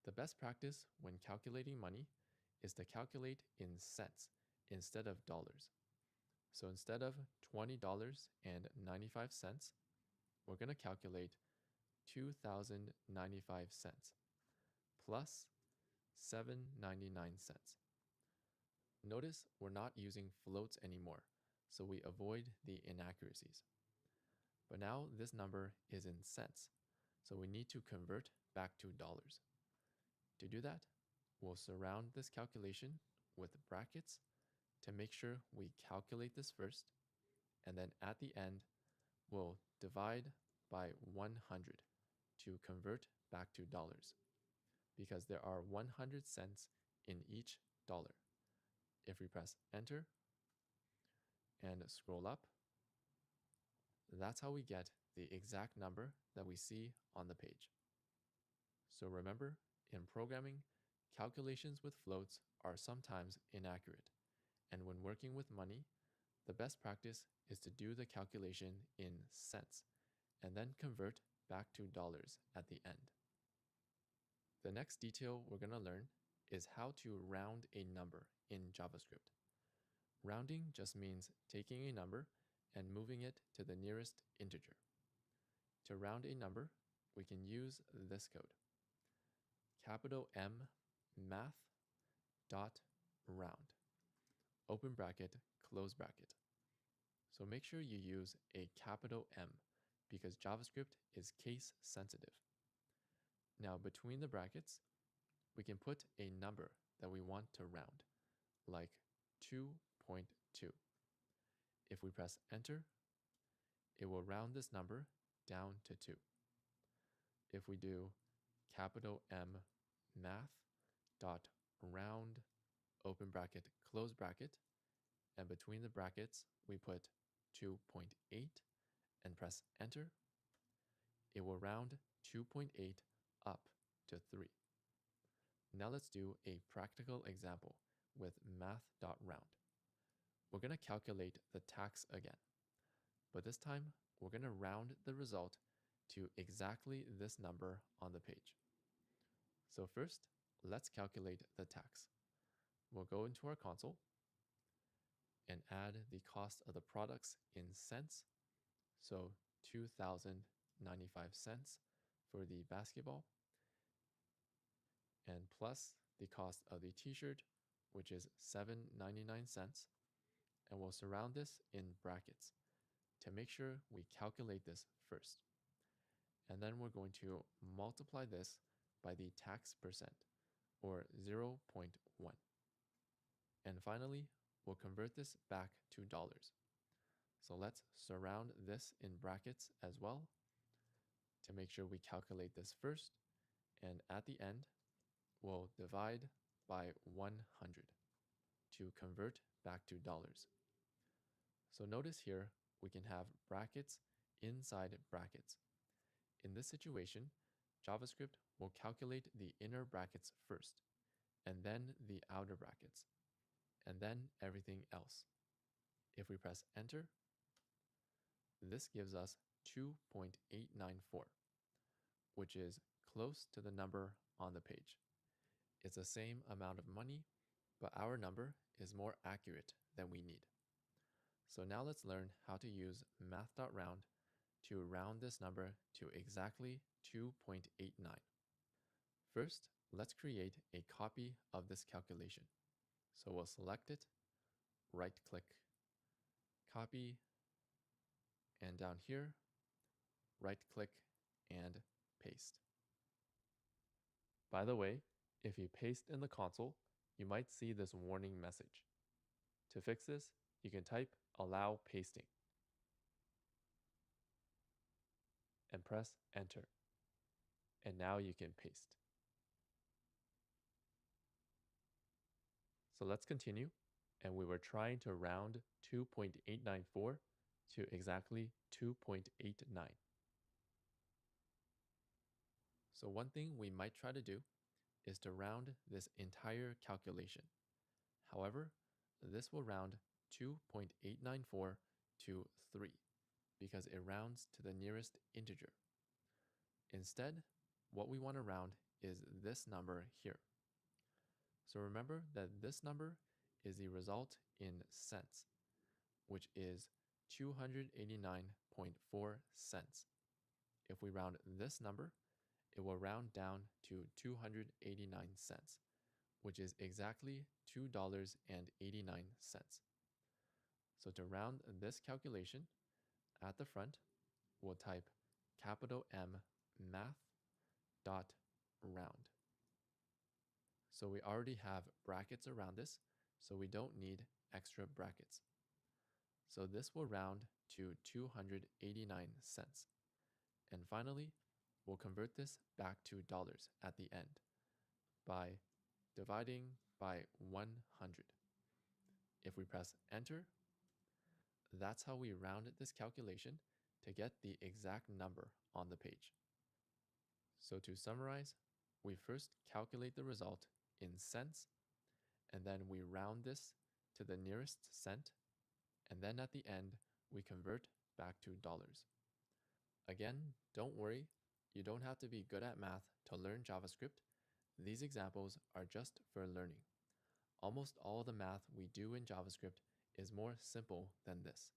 The best practice when calculating money is to calculate in cents instead of dollars. So instead of $20.95, we're going to calculate 2,095 cents plus 7.99 cents. Notice we're not using floats anymore, so we avoid the inaccuracies. But now this number is in cents, so we need to convert back to dollars. To do that, we'll surround this calculation with brackets to make sure we calculate this first, and then at the end, we'll divide by 100 to convert back to dollars, because there are 100 cents in each dollar. If we press enter and scroll up, that's how we get the exact number that we see on the page. So remember, in programming, calculations with floats are sometimes inaccurate. And when working with money, the best practice is to do the calculation in cents and then convert back to dollars at the end. The next detail we're going to learn is how to round a number in JavaScript. Rounding just means taking a number and moving it to the nearest integer. To round a number, we can use this code. Capital M math.round. open bracket, close bracket. So make sure you use a capital M because JavaScript is case sensitive. Now between the brackets, we can put a number that we want to round, like 2.2. If we press enter, it will round this number down to 2. If we do capital M math dot round open bracket close bracket, and between the brackets we put 2.8 and press enter, it will round 2.8 up to 3. Now let's do a practical example with math.round. We're going to calculate the tax again, but this time we're going to round the result to exactly this number on the page. So first, let's calculate the tax. We'll go into our console and add the cost of the products in cents. So 2,095 cents for the basketball, and plus the cost of the t-shirt, which is 7.99 cents. And we'll surround this in brackets to make sure we calculate this first. And then we're going to multiply this by the tax percent, or 0.1. And finally, we'll convert this back to dollars. So let's surround this in brackets as well to make sure we calculate this first. And at the end, we'll divide by 100 to convert back to dollars. So notice here, we can have brackets inside brackets. In this situation, JavaScript will calculate the inner brackets first, and then the outer brackets, and then everything else. If we press enter, this gives us 2.894, which is close to the number on the page. It's the same amount of money, but our number is more accurate than we need. So now let's learn how to use math.round to round this number to exactly 2.89. First, let's create a copy of this calculation. So we'll select it, right-click, copy, and down here, right-click and paste. By the way, if you paste in the console, you might see this warning message. To fix this, you can type allow pasting and press enter. And now you can paste. So let's continue. And we were trying to round 2.894 to exactly 2.89. So one thing we might try to do is to round this entire calculation. However, this will round 2.894 to 3 because it rounds to the nearest integer. Instead, what we want to round is this number here. So remember that this number is the result in cents, which is 289.4 cents. If we round this number, it will round down to 289 cents, which is exactly $2.89. So to round this calculation, at the front, we'll type capital M math.round. So we already have brackets around this, so we don't need extra brackets. So this will round to 289 cents. And finally, we'll convert this back to dollars at the end by dividing by 100. If we press enter, that's how we rounded this calculation to get the exact number on the page. So to summarize, we first calculate the result in cents, and then we round this to the nearest cent, and then at the end, we convert back to dollars. Again, don't worry, you don't have to be good at math to learn JavaScript. These examples are just for learning. Almost all the math we do in JavaScript is more simple than this.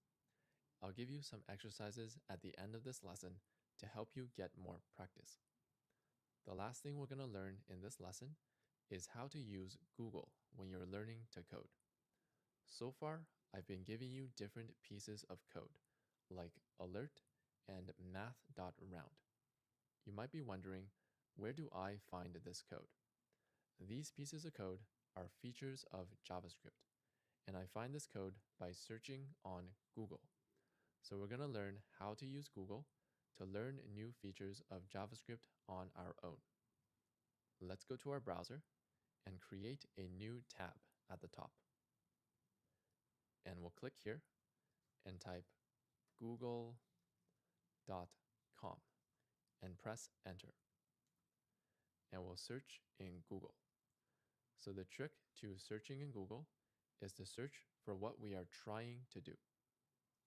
I'll give you some exercises at the end of this lesson to help you get more practice. The last thing we're going to learn in this lesson is how to use Google when you're learning to code. So far, I've been giving you different pieces of code, like alert and math.round. You might be wondering, where do I find this code? These pieces of code are features of JavaScript, and I find this code by searching on Google. So we're going to learn how to use Google to learn new features of JavaScript on our own. Let's go to our browser and create a new tab at the top. And we'll click here and type google.com and press enter. And we'll search in Google. So the trick to searching in Google is to search for what we are trying to do.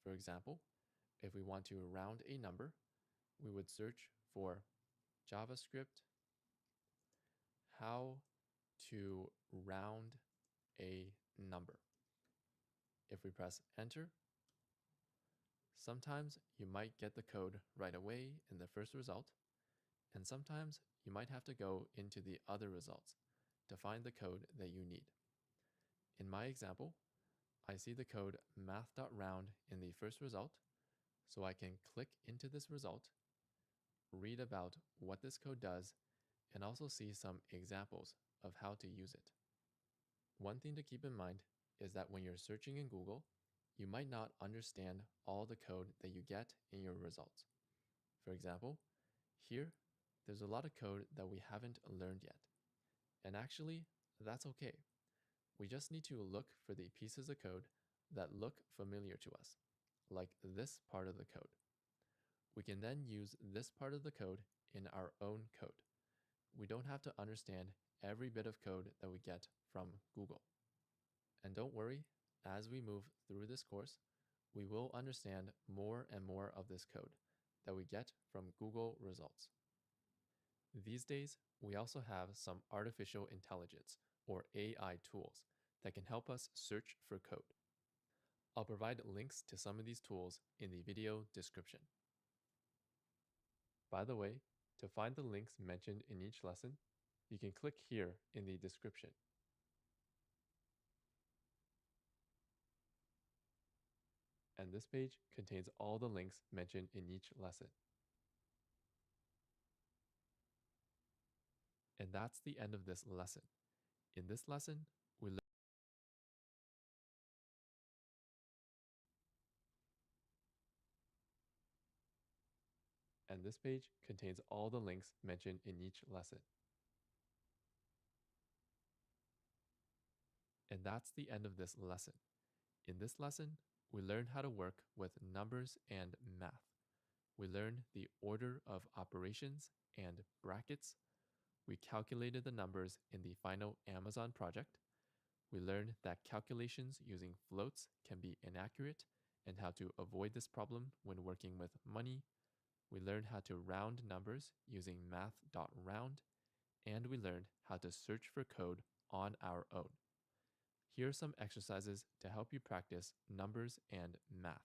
For example, if we want to round a number, we would search for JavaScript how to round a number. If we press enter, sometimes you might get the code right away in the first result, and sometimes you might have to go into the other results to find the code that you need. In my example, I see the code math.round in the first result, so I can click into this result, read about what this code does, and also see some examples of how to use it. One thing to keep in mind is that when you're searching in Google, you might not understand all the code that you get in your results. For example, here, there's a lot of code that we haven't learned yet. And actually, that's okay. We just need to look for the pieces of code that look familiar to us, like this part of the code. We can then use this part of the code in our own code. We don't have to understand every bit of code that we get from Google. And don't worry, as we move through this course, we will understand more and more of this code that we get from Google results. These days, we also have some artificial intelligence, or AI tools, that can help us search for code. I'll provide links to some of these tools in the video description. By the way, to find the links mentioned in each lesson, you can click here in the description. And this page contains all the links mentioned in each lesson. And that's the end of this lesson. In this lesson, we learned and this page contains all the links mentioned in each lesson. And that's the end of this lesson. In this lesson, we learned how to work with numbers and math. We learned the order of operations and brackets. We calculated the numbers in the final Amazon project. We learned that calculations using floats can be inaccurate and how to avoid this problem when working with money. We learned how to round numbers using math.round, and we learned how to search for code on our own. Here are some exercises to help you practice numbers and math.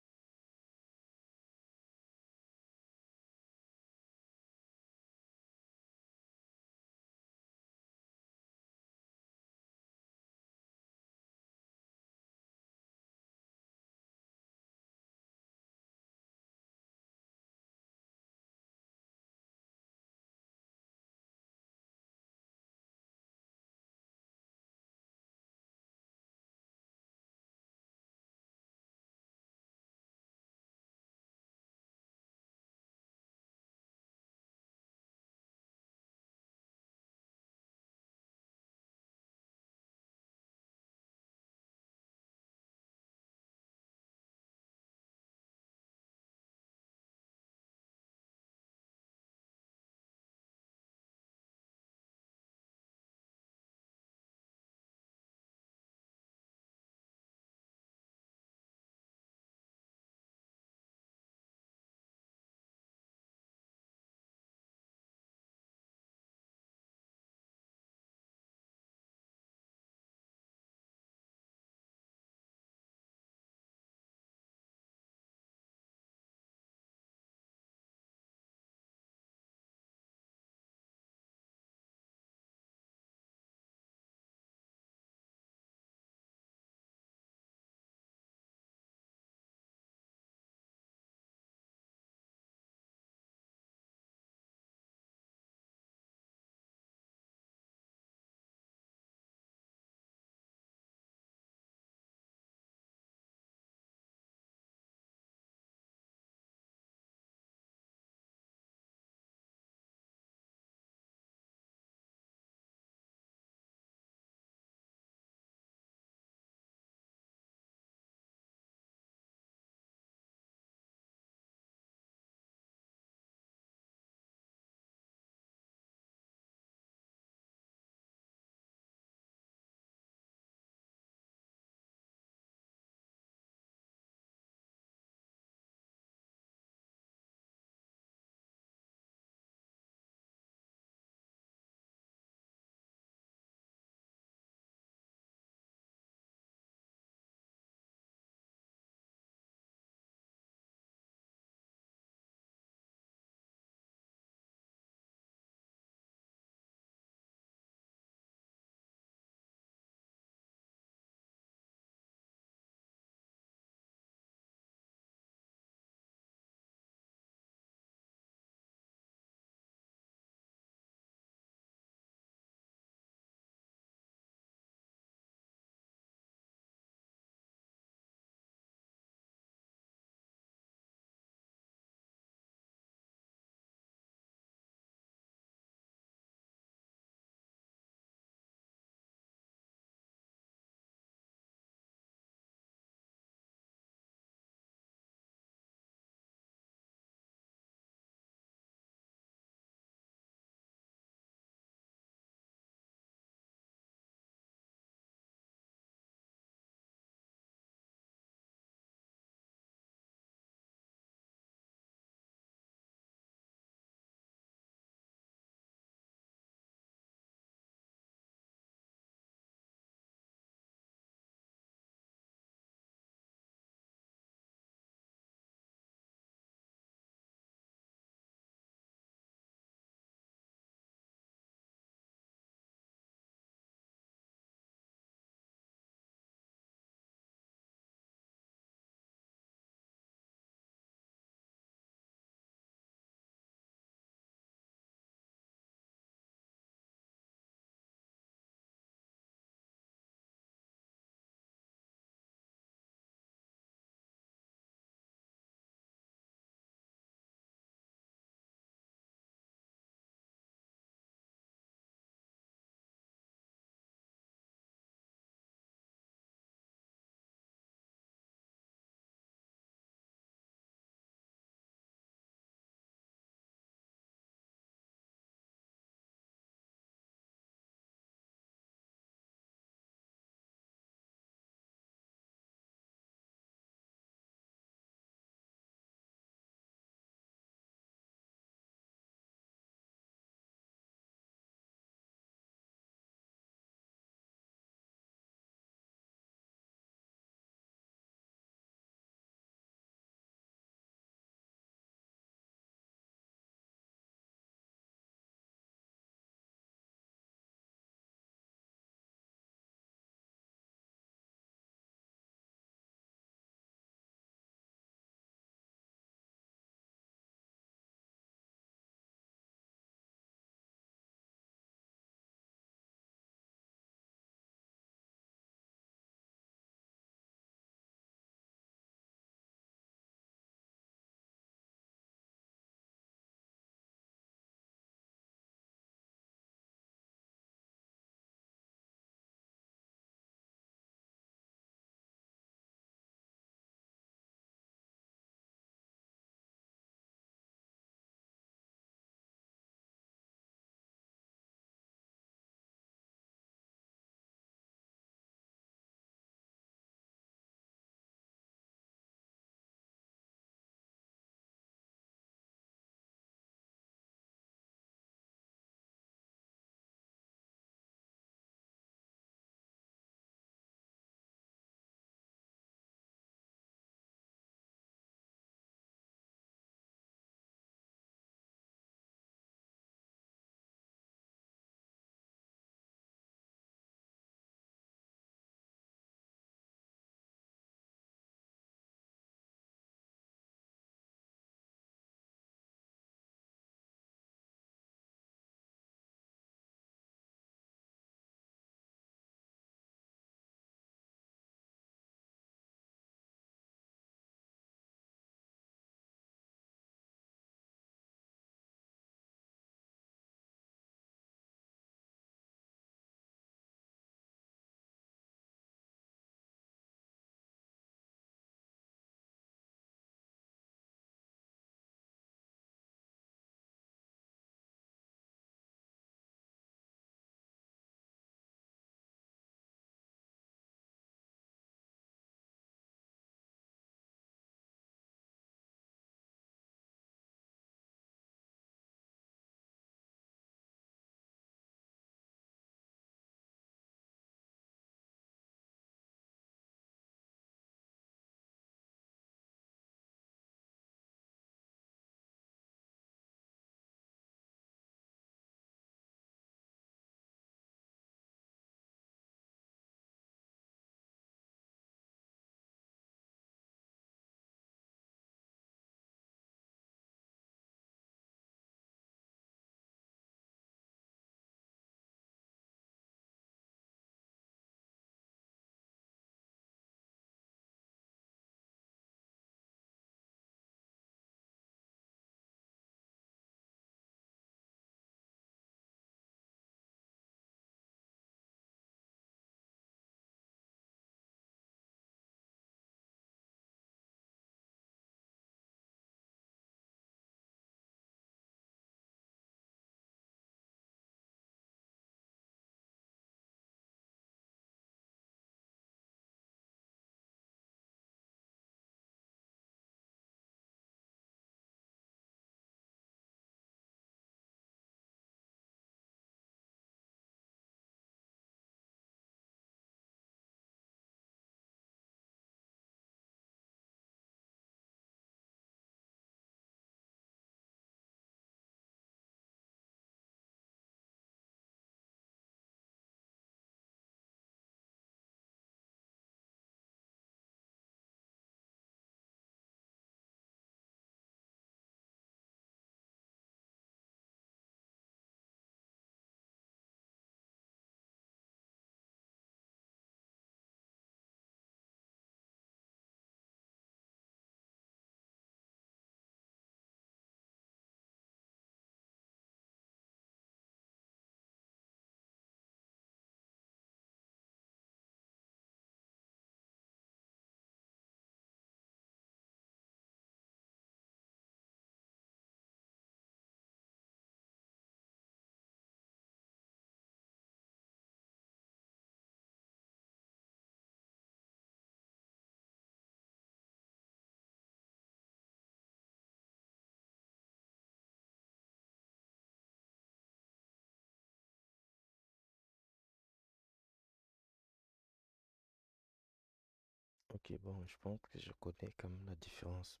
Ok, bon, je pense que je connais quand même la différence.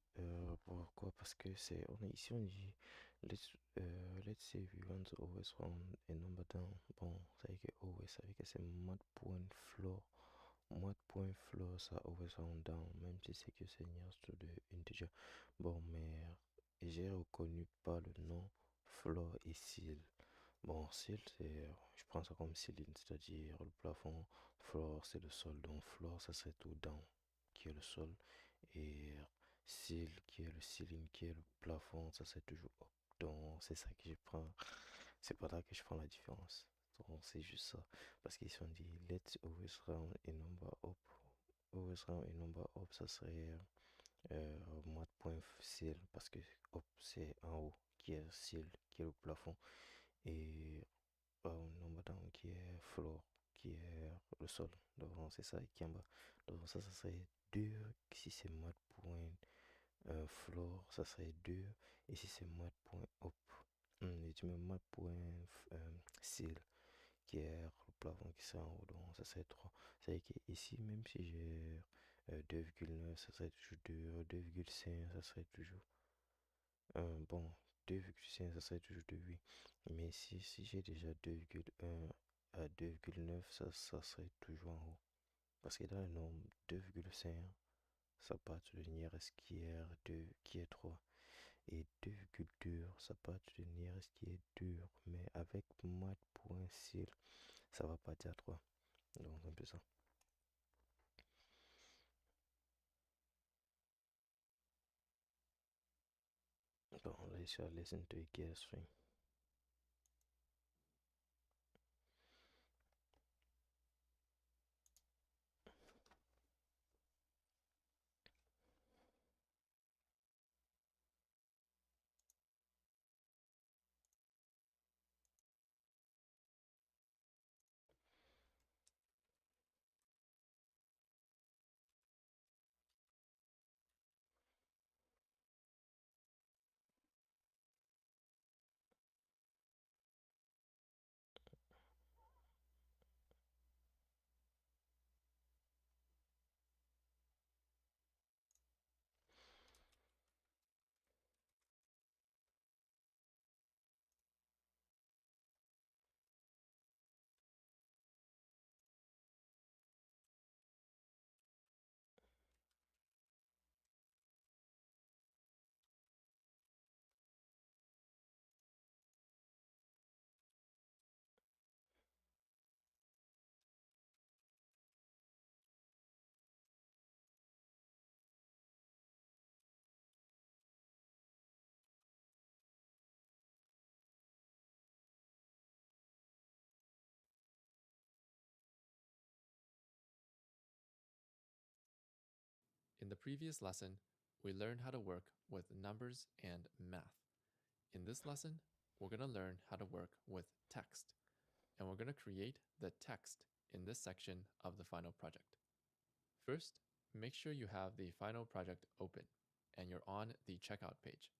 Pourquoi? Parce que on est ici, on dit, let's say we want to always round a number down. Bon, ça veut dire que always, ça veut dire que c'est mod.floor. Mod.floor, ça always round down, même si c'est que c'est near to the integer. Bon, mais j'ai reconnu pas le nom floor et seal. Bon, seal, je prends ça comme ceiling, c'est-à-dire le plafond. Floor, c'est le sol. Donc, floor, ça serait tout down, qui est le sol. Et seal, qui est le ceiling, qui est le plafond, ça serait toujours up. Donc, c'est ça que je prends. C'est pas là que je prends la différence. Donc, c'est juste ça. Parce qu'ils sont dit, let's always round a number up. Always round a number up, ça serait mod.seal. Parce que up, c'est en haut, qui est seal, qui est le plafond. Et number down qui est floor, qui est le sol. Donc c'est ça qui est en bas. Donc ça serait 2. Si c'est mod.floor, ça serait 2. Et si c'est mod.up, et tu mets mod.seal, qui est le plafond qui serait en haut. Donc ça serait 3. C'est-à-dire qu'ici, même si j'ai 2,9, ça serait toujours 2. 2,5, ça serait toujours bon, 2,5, ça serait toujours 2, oui. Mais si j'ai déjà 2,1 à 2,9, ça serait toujours en haut. Parce que dans le nombre 2,5, ça part de nearest qui est 2, qui est 3. Et 2,2, ça part de nearest qui est 2. Mais avec mat.cil, ça va partir à 3. Donc, c'est un peu ça. Bon, là, je vais listen to a guest string. In the previous lesson, we learned how to work with numbers and math. In this lesson, we're going to learn how to work with text, and we're going to create the text in this section of the final project. First, make sure you have the final project open and you're on the checkout page.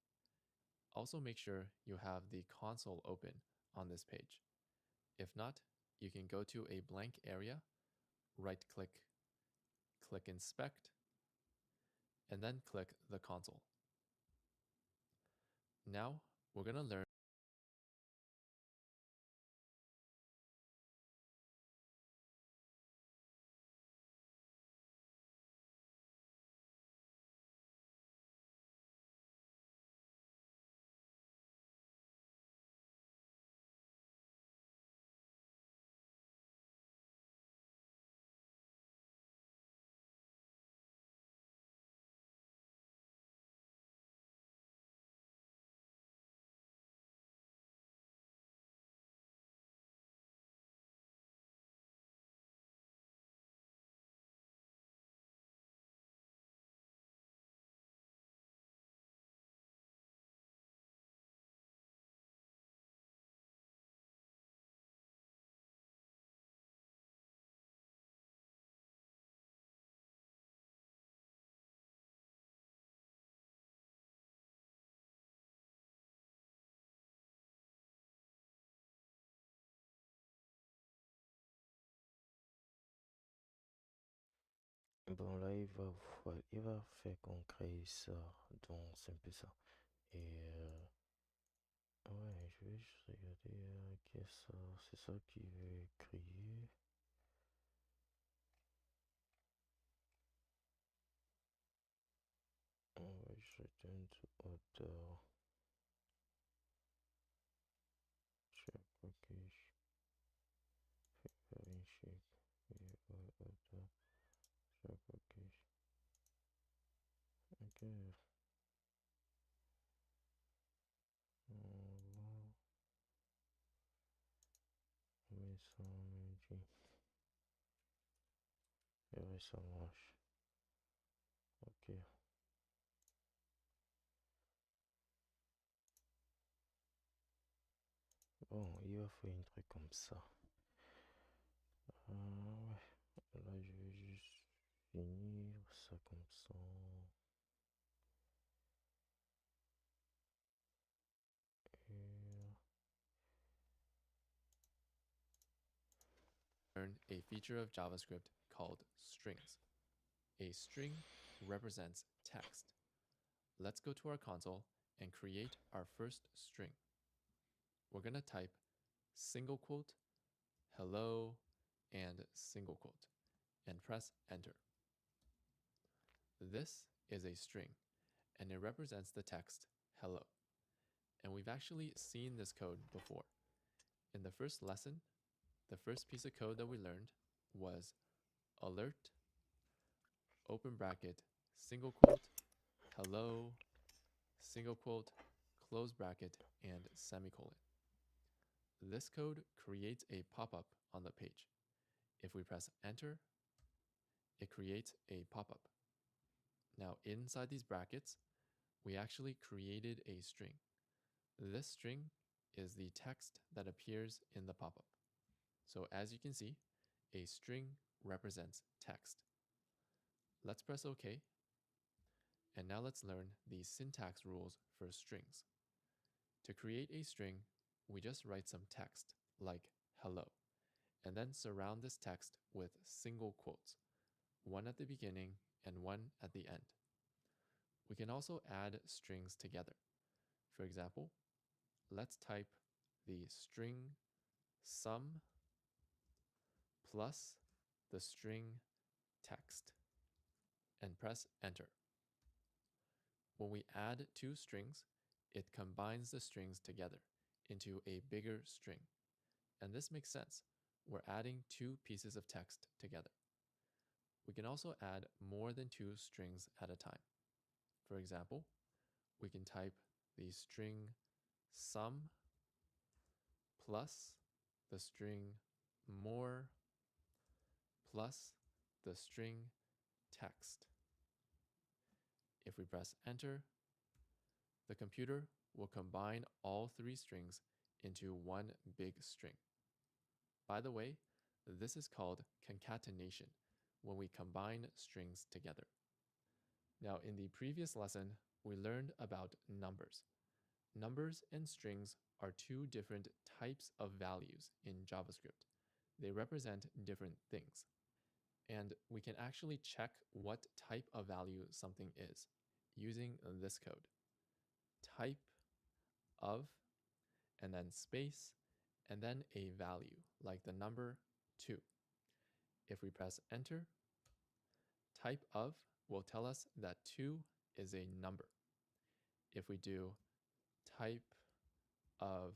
Also make sure you have the console open on this page. If not, you can go to a blank area, right-click, click Inspect, and then click the console. Now, we're going to learn Bon, là, il va faire qu'on crée ça. Donc, c'est un peu ça. Et ouais, je vais juste regarder qu'est-ce que ça. C'est ça qui veut créer. On va juste return to author. Check package. Favoring shape. Et author. Check package. Ok. On met ça en Envie. Et ça marche. Ok. Bon, il va faire un truc comme ça. Ouais. Là, je vais juste finir ça comme ça. Et Learn a feature of JavaScript called strings. A string represents text. Let's go to our console and create our first string. We're going to type single quote, hello, and single quote, and press enter. This is a string, and it represents the text hello. And we've actually seen this code before. In the first lesson, the first piece of code that we learned was alert, open bracket, single quote, hello, single quote, close bracket, and semicolon. This code creates a pop-up on the page. If we press enter, it creates a pop-up. Now inside these brackets, we actually created a string. This string is the text that appears in the pop-up. So as you can see, a string represents text. Let's press OK. And now let's learn the syntax rules for strings. To create a string, we just write some text like hello, and then surround this text with single quotes, one at the beginning and one at the end. We can also add strings together. For example, let's type the string sum plus the string text and press enter. When we add two strings, it combines the strings together into a bigger string. And this makes sense. We're adding two pieces of text together. We can also add more than two strings at a time. For example, we can type the string sum plus the string more plus the string text. If we press enter, the computer will combine all three strings into one big string. By the way, this is called concatenation, when we combine strings together. Now, in the previous lesson, we learned about numbers. Numbers and strings are two different types of values in JavaScript. They represent different things. And we can actually check what type of value something is using this code. Type of, and then space, and then a value, like the number 2. If we press enter, type of will tell us that 2 is a number. If we do type of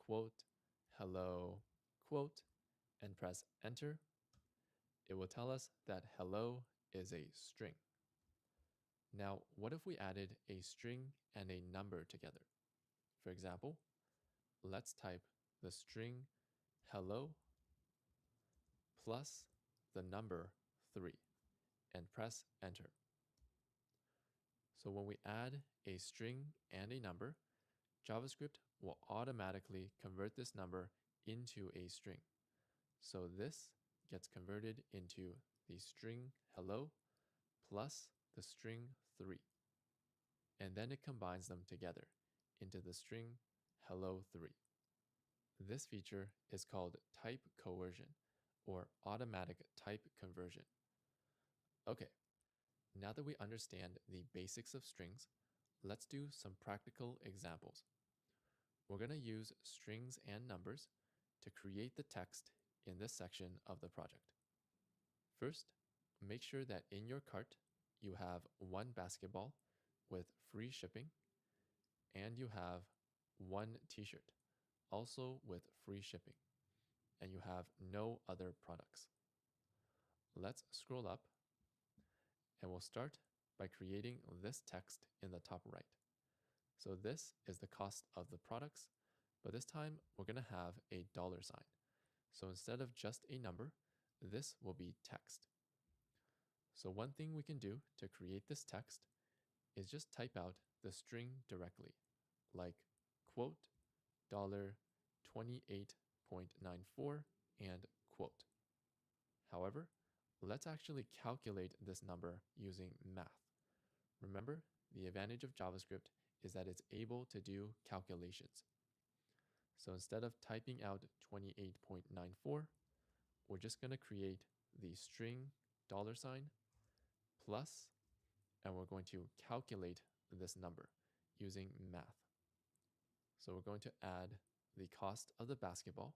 quote, hello, quote, and press enter, it will tell us that hello is a string. Now, what if we added a string and a number together? For example, let's type the string hello plus the number 3 and press enter. So when we add a string and a number, JavaScript will automatically convert this number into a string. So this gets converted into the string hello plus the string 3. And then it combines them together into the string hello 3. This feature is called type coercion or automatic type conversion. Okay, now that we understand the basics of strings, let's do some practical examples. We're going to use strings and numbers to create the text in this section of the project. First, make sure that in your cart you have one basketball with free shipping and you have one t-shirt also with free shipping and you have no other products. Let's scroll up and we'll start by creating this text in the top right. So this is the cost of the products, but this time we're going to have a dollar sign. So instead of just a number, this will be text. So one thing we can do to create this text is just type out the string directly, like quote $28.94 and quote. However, let's actually calculate this number using math. Remember, the advantage of JavaScript is that it's able to do calculations. So instead of typing out 28.94, we're just going to create the string $sign plus, and we're going to calculate this number using math. So we're going to add the cost of the basketball,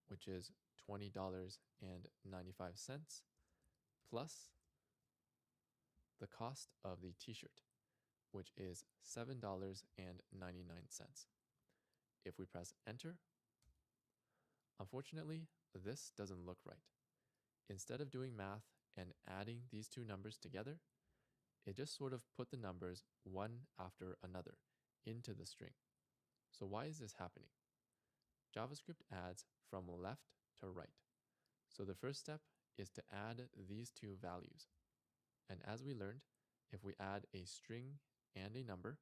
which is $20.95, plus the cost of the t-shirt, which is $7.99. If we press enter, unfortunately, this doesn't look right. Instead of doing math and adding these two numbers together, it just sort of put the numbers one after another into the string. So why is this happening? JavaScript adds from left to right. So the first step is to add these two values. And as we learned, if we add a string and a number,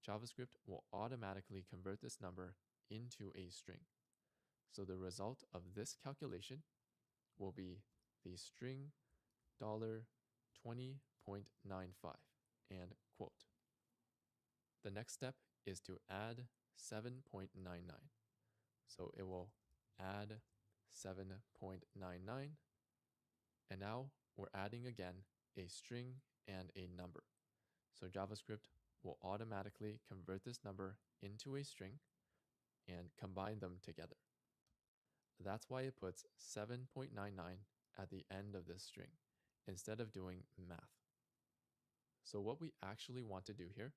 JavaScript will automatically convert this number into a string. So the result of this calculation will be the string $20.95 and quote. The next step is to add 7.99. So it will add 7.99. And now we're adding again a string and a number. So JavaScript will automatically convert this number into a string and combine them together. That's why it puts 7.99 at the end of this string instead of doing math. So what we actually want to do here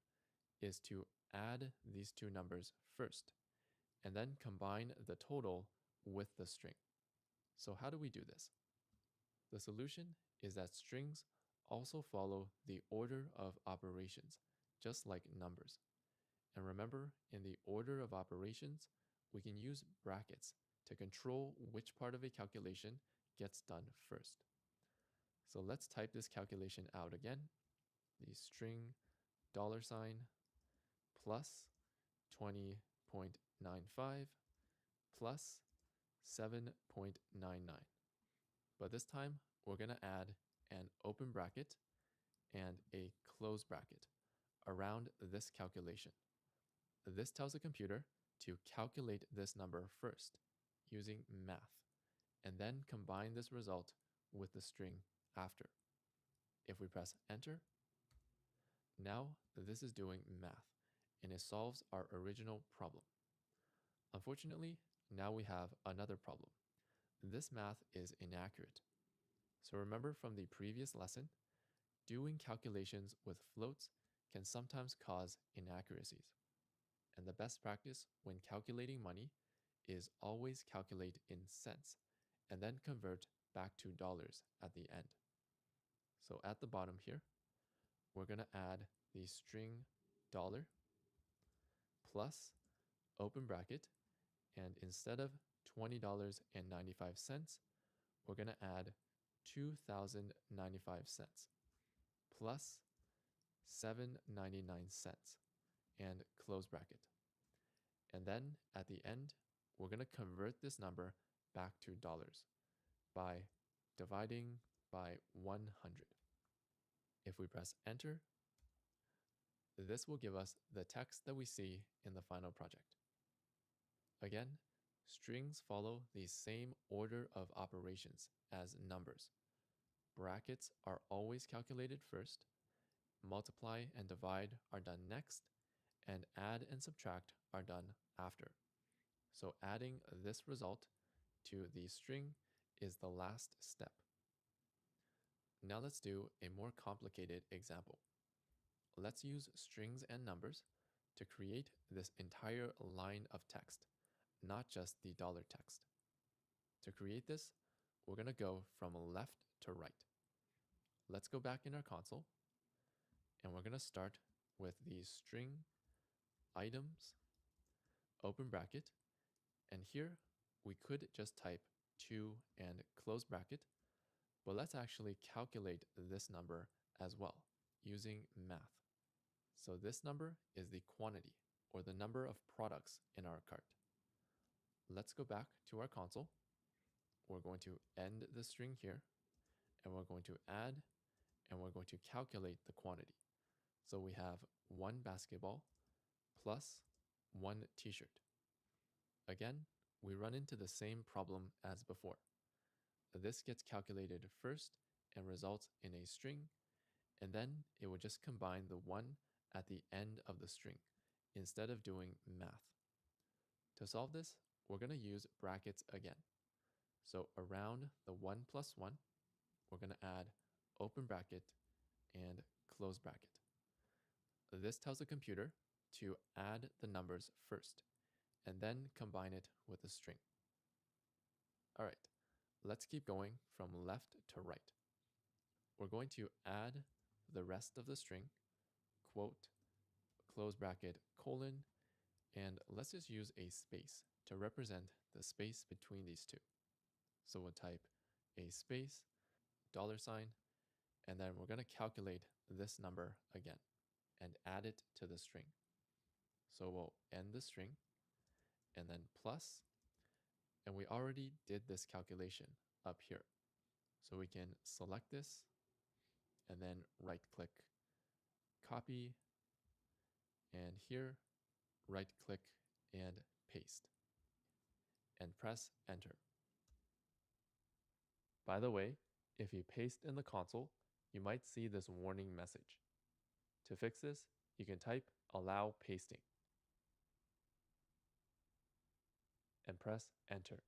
is to add these two numbers first and then combine the total with the string. So how do we do this? The solution is that strings also follow the order of operations, just like numbers. And remember, in the order of operations, we can use brackets to control which part of a calculation gets done first. So let's type this calculation out again. The string $sign plus 20.95 plus 7.99. But this time, we're going to add an open bracket and a close bracket around this calculation. This tells the computer to calculate this number first using math, and then combine this result with the string after. If we press enter, now this is doing math, and it solves our original problem. Unfortunately, now we have another problem. This math is inaccurate. So remember from the previous lesson, doing calculations with floats can sometimes cause inaccuracies. And the best practice when calculating money is always calculate in cents and then convert back to dollars at the end. So at the bottom here, we're going to add the string dollar plus open bracket, and instead of $20.95, we're going to add 2,095 cents plus 7.99 cents and close bracket. And then at the end, we're going to convert this number back to dollars by dividing by 100. If we press enter, this will give us the text that we see in the final project. Again, strings follow the same order of operations as numbers, brackets are always calculated first, multiply and divide are done next, and add and subtract are done after. So adding this result to the string is the last step. Now let's do a more complicated example. Let's use strings and numbers to create this entire line of text, not just the dollar text. To create this, we're going to go from left to right. Let's go back in our console, and we're going to start with the string items, open bracket, and here we could just type 2 and close bracket, but let's actually calculate this number as well using math. So this number is the quantity, or the number of products in our cart. Let's go back to our console. We're going to end the string here, and we're going to add, and we're going to calculate the quantity. So we have 1 basketball plus 1 t-shirt. Again, we run into the same problem as before. This gets calculated first and results in a string, and then it will just combine the 1 at the end of the string instead of doing math. To solve this, we're going to use brackets again. So around the 1 plus 1, we're going to add open bracket and close bracket. This tells the computer to add the numbers first and then combine it with a string. All right, let's keep going from left to right. We're going to add the rest of the string, quote, close bracket, colon, and let's just use a space to represent the space between these two. So we'll type a space, $, and then we're going to calculate this number again and add it to the string. So we'll end the string and then plus, and we already did this calculation up here. So we can select this and then right click, copy, and here right click and paste, and press enter. By the way, if you paste in the console, you might see this warning message. To fix this, you can type allow pasting and press enter.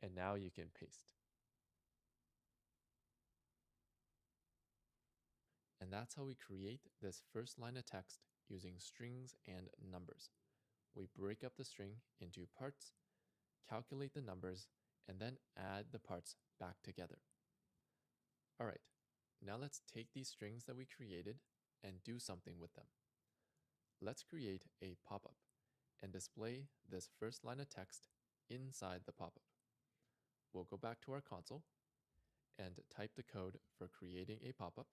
And now you can paste. And that's how we create this first line of text using strings and numbers. We break up the string into parts, calculate the numbers, and then add the parts back together. All right, now let's take these strings that we created and do something with them. Let's create a pop-up and display this first line of text inside the pop-up. We'll go back to our console and type the code for creating a pop-up,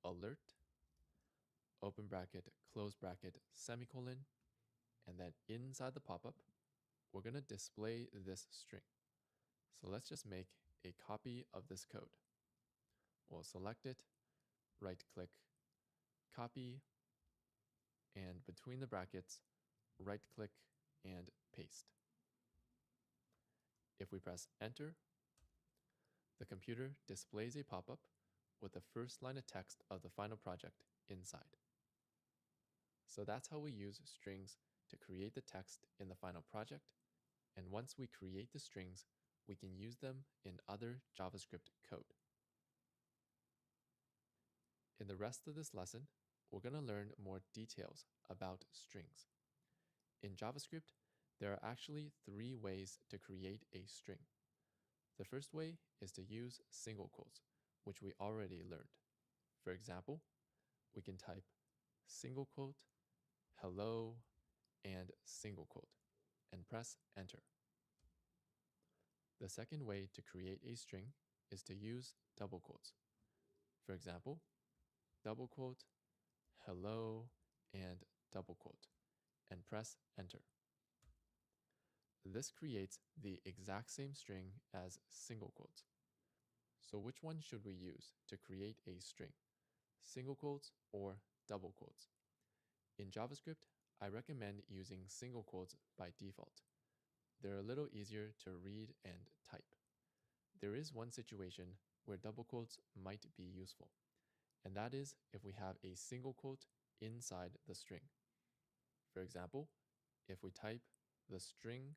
alert, open bracket, close bracket, semicolon, and then inside the pop-up, we're going to display this string. So let's just make a copy of this code. We'll select it, right-click, copy, and between the brackets, right-click and paste. If we press enter, the computer displays a pop-up with the first line of text of the final project inside. So that's how we use strings to create the text in the final project, and once we create the strings, we can use them in other JavaScript code. In the rest of this lesson, we're going to learn more details about strings. In JavaScript, there are actually 3 ways to create a string. The first way is to use single quotes, which we already learned. For example, we can type single quote, hello, and single quote, and press enter. The second way to create a string is to use double quotes. For example, double quote, hello, and double quote, and press enter. This creates the exact same string as single quotes. So which one should we use to create a string? Single quotes or double quotes? In JavaScript, I recommend using single quotes by default. They're a little easier to read and type. There is one situation where double quotes might be useful, and that is if we have a single quote inside the string. For example, if we type the string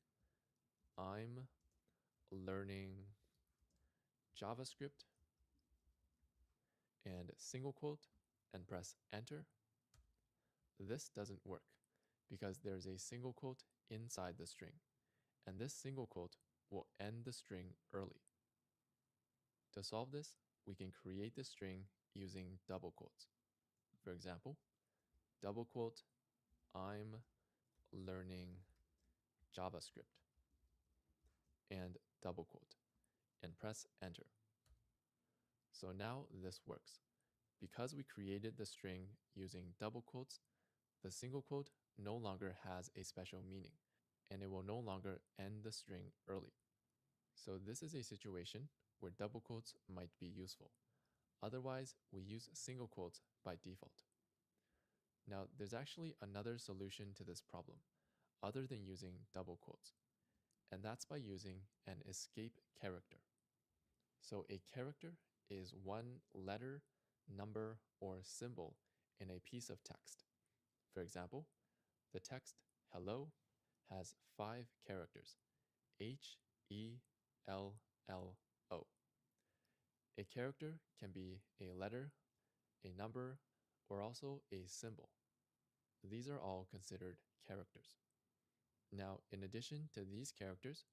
"I'm learning JavaScript" and single quote and press enter, this doesn't work because there's a single quote inside the string, and this single quote will end the string early. To solve this, we can create the string using double quotes. For example, double quote "I'm learning JavaScript" and double quote and press enter. So now this works. Because we created the string using double quotes, the single quote no longer has a special meaning, and it will no longer end the string early. So this is a situation where double quotes might be useful. Otherwise, we use single quotes by default. Now, there's actually another solution to this problem, other than using double quotes, and that's by using an escape character. So a character is one letter, number, or symbol in a piece of text. For example, the text "hello" has 5 characters, HELLO. A character can be a letter, a number, or also a symbol. These are all considered characters. Now, in addition to these characters,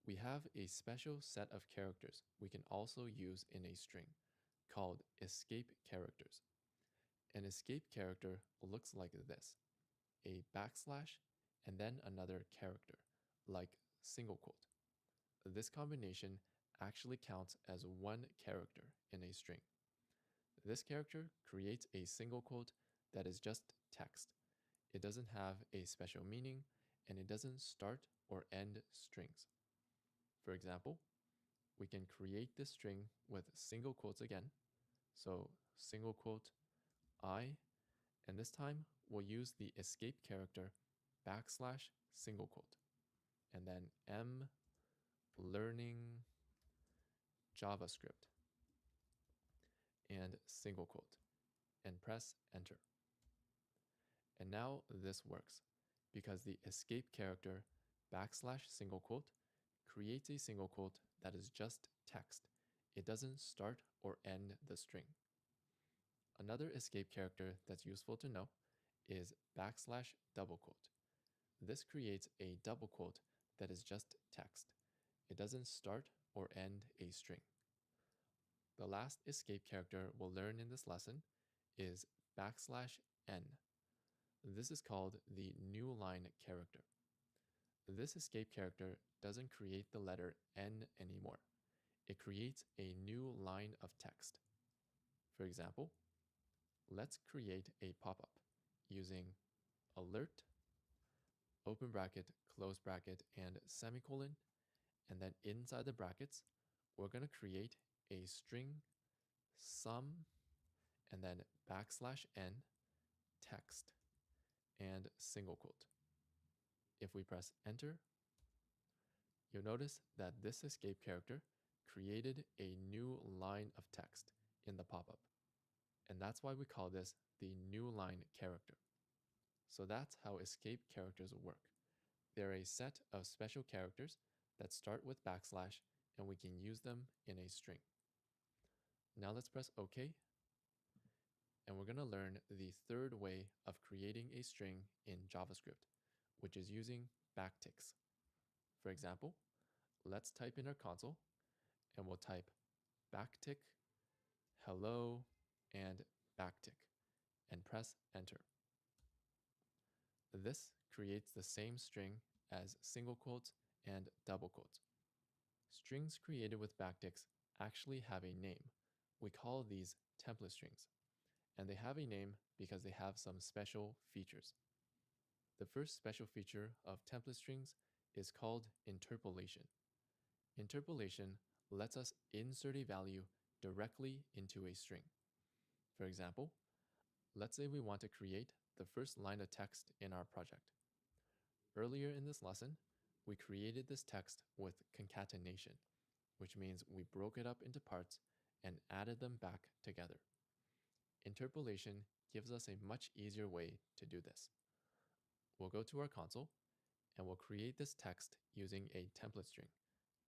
we have a special set of characters we can also use in a string called escape characters. An escape character looks like this: a backslash and then another character, like single quote. This combination actually counts as one character in a string. This character creates a single quote that is just text. It doesn't have a special meaning, and it doesn't start or end strings. For example, we can create this string with single quotes again. So single quote "I," and this time we'll use the escape character backslash single quote, and then "am learning JavaScript" and single quote, and press enter. And now this works because the escape character backslash single quote creates a single quote that is just text. It doesn't start or end the string. Another escape character that's useful to know is backslash double quote. This creates a double quote that is just text. It doesn't start or end a string. The last escape character we'll learn in this lesson is backslash n. This is called the new line character. This escape character doesn't create the letter n anymore. It creates a new line of text. For example, let's create a pop-up using alert, open bracket, close bracket, and semicolon, and then inside the brackets, we're going to create a string sum and then backslash n text and single quote. If we press enter, you'll notice that this escape character created a new line of text in the pop-up. And that's why we call this the new line character. So that's how escape characters work. They're a set of special characters that start with backslash, and we can use them in a string. Now let's press OK. And we're going to learn the third way of creating a string in JavaScript, which is using backticks. For example, let's type in our console, and we'll type backtick, hello, and backtick, and press enter. This creates the same string as single quotes and double quotes. Strings created with backticks actually have a name. We call these template strings, and they have a name because they have some special features. The first special feature of template strings is called interpolation. Interpolation lets us insert a value directly into a string. For example, let's say we want to create the first line of text in our project. Earlier in this lesson, we created this text with concatenation, which means we broke it up into parts and added them back together. Interpolation gives us a much easier way to do this. We'll go to our console and we'll create this text using a template string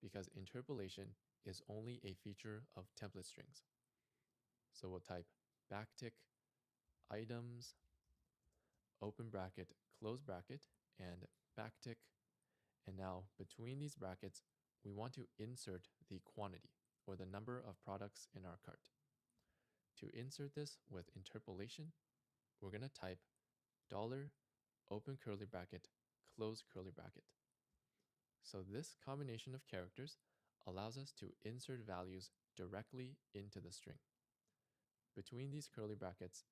because interpolation is only a feature of template strings. So we'll type backtick items, open bracket, close bracket, and backtick. And now between these brackets, we want to insert the quantity or the number of products in our cart. To insert this with interpolation, we're going to type dollar, open curly bracket, close curly bracket. So this combination of characters allows us to insert values directly into the string. Between these curly brackets,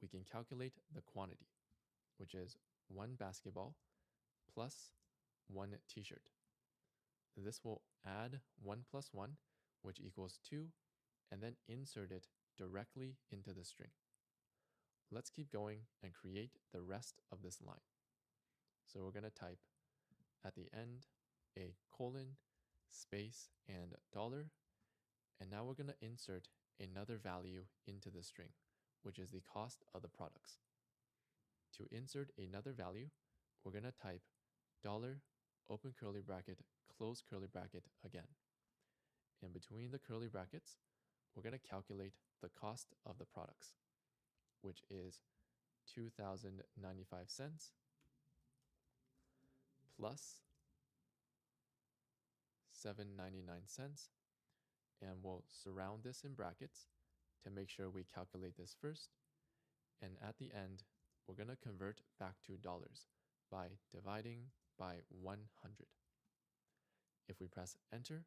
we can calculate the quantity, which is 1 basketball plus 1 t-shirt. This will add 1 plus 1, which equals 2, and then insert it directly into the string. Let's keep going and create the rest of this line. So we're going to type at the end a colon, space, and dollar. And now we're going to insert another value into the string, which is the cost of the products. To insert another value, we're going to type dollar, open curly bracket, close curly bracket again. And between the curly brackets, we're going to calculate the cost of the products, which is 2,095 cents plus 7.99 cents. And we'll surround this in brackets to make sure we calculate this first. And at the end, we're going to convert back to dollars by dividing by 100. If we press enter,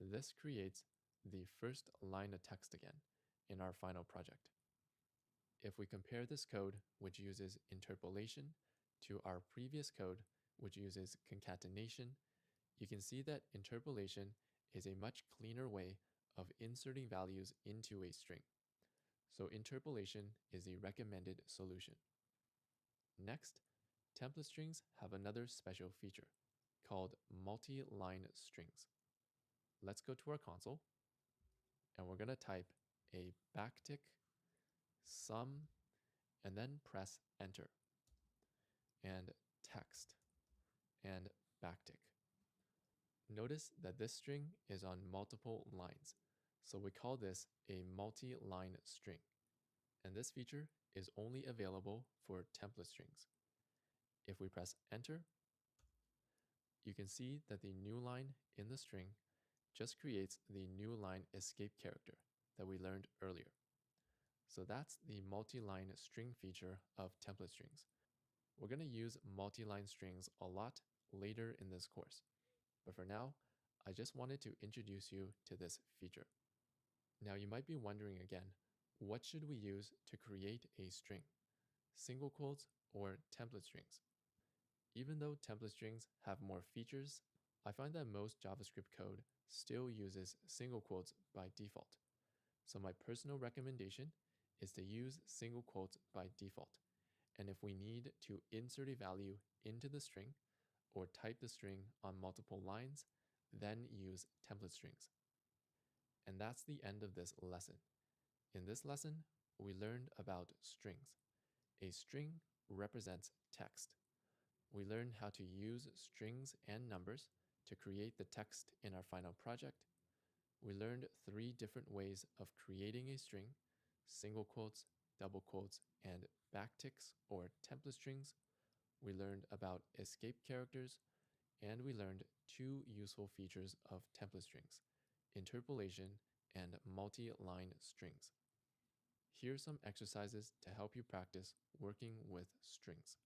this creates the first line of text again in our final project. If we compare this code, which uses interpolation, to our previous code, which uses concatenation, you can see that interpolation is a much cleaner way of inserting values into a string. So interpolation is the recommended solution. Next, template strings have another special feature called multi-line strings. Let's go to our console and we're going to type a backtick sum and then press enter and text and backtick. Notice that this string is on multiple lines, so we call this a multi-line string, and this feature is only available for template strings. If we press enter, you can see that the new line in the string just creates the new line escape character that we learned earlier. So that's the multi-line string feature of template strings. We're going to use multi-line strings a lot later in this course, but for now, I just wanted to introduce you to this feature. Now you might be wondering again, what should we use to create a string? Single quotes or template strings? Even though template strings have more features, I find that most JavaScript code still uses single quotes by default. So my personal recommendation is to use single quotes by default. And if we need to insert a value into the string or type the string on multiple lines, then use template strings. And that's the end of this lesson. In this lesson, we learned about strings. A string represents text. We learned how to use strings and numbers to create the text in our final project. We learned 3 different ways of creating a string: single quotes, double quotes, and backticks or template strings. We learned about escape characters, and we learned 2 useful features of template strings: interpolation and multi-line strings. Here's some exercises to help you practice working with strings.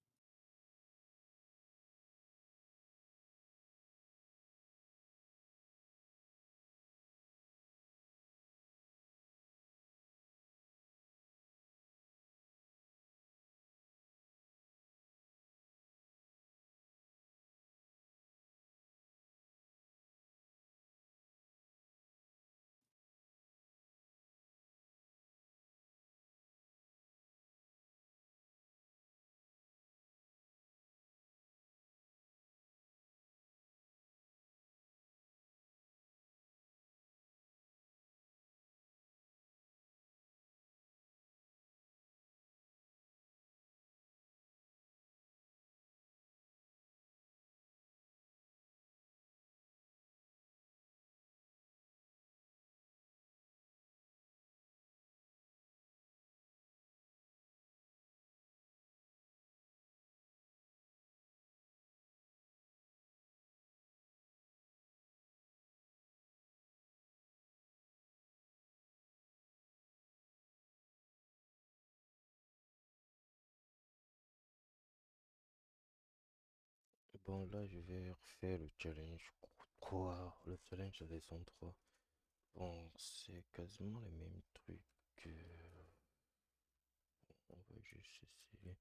Bon, là, je vais refaire le challenge. Quoi? Le challenge des 103. Bon, c'est quasiment les mêmes trucs que... On va juste essayer.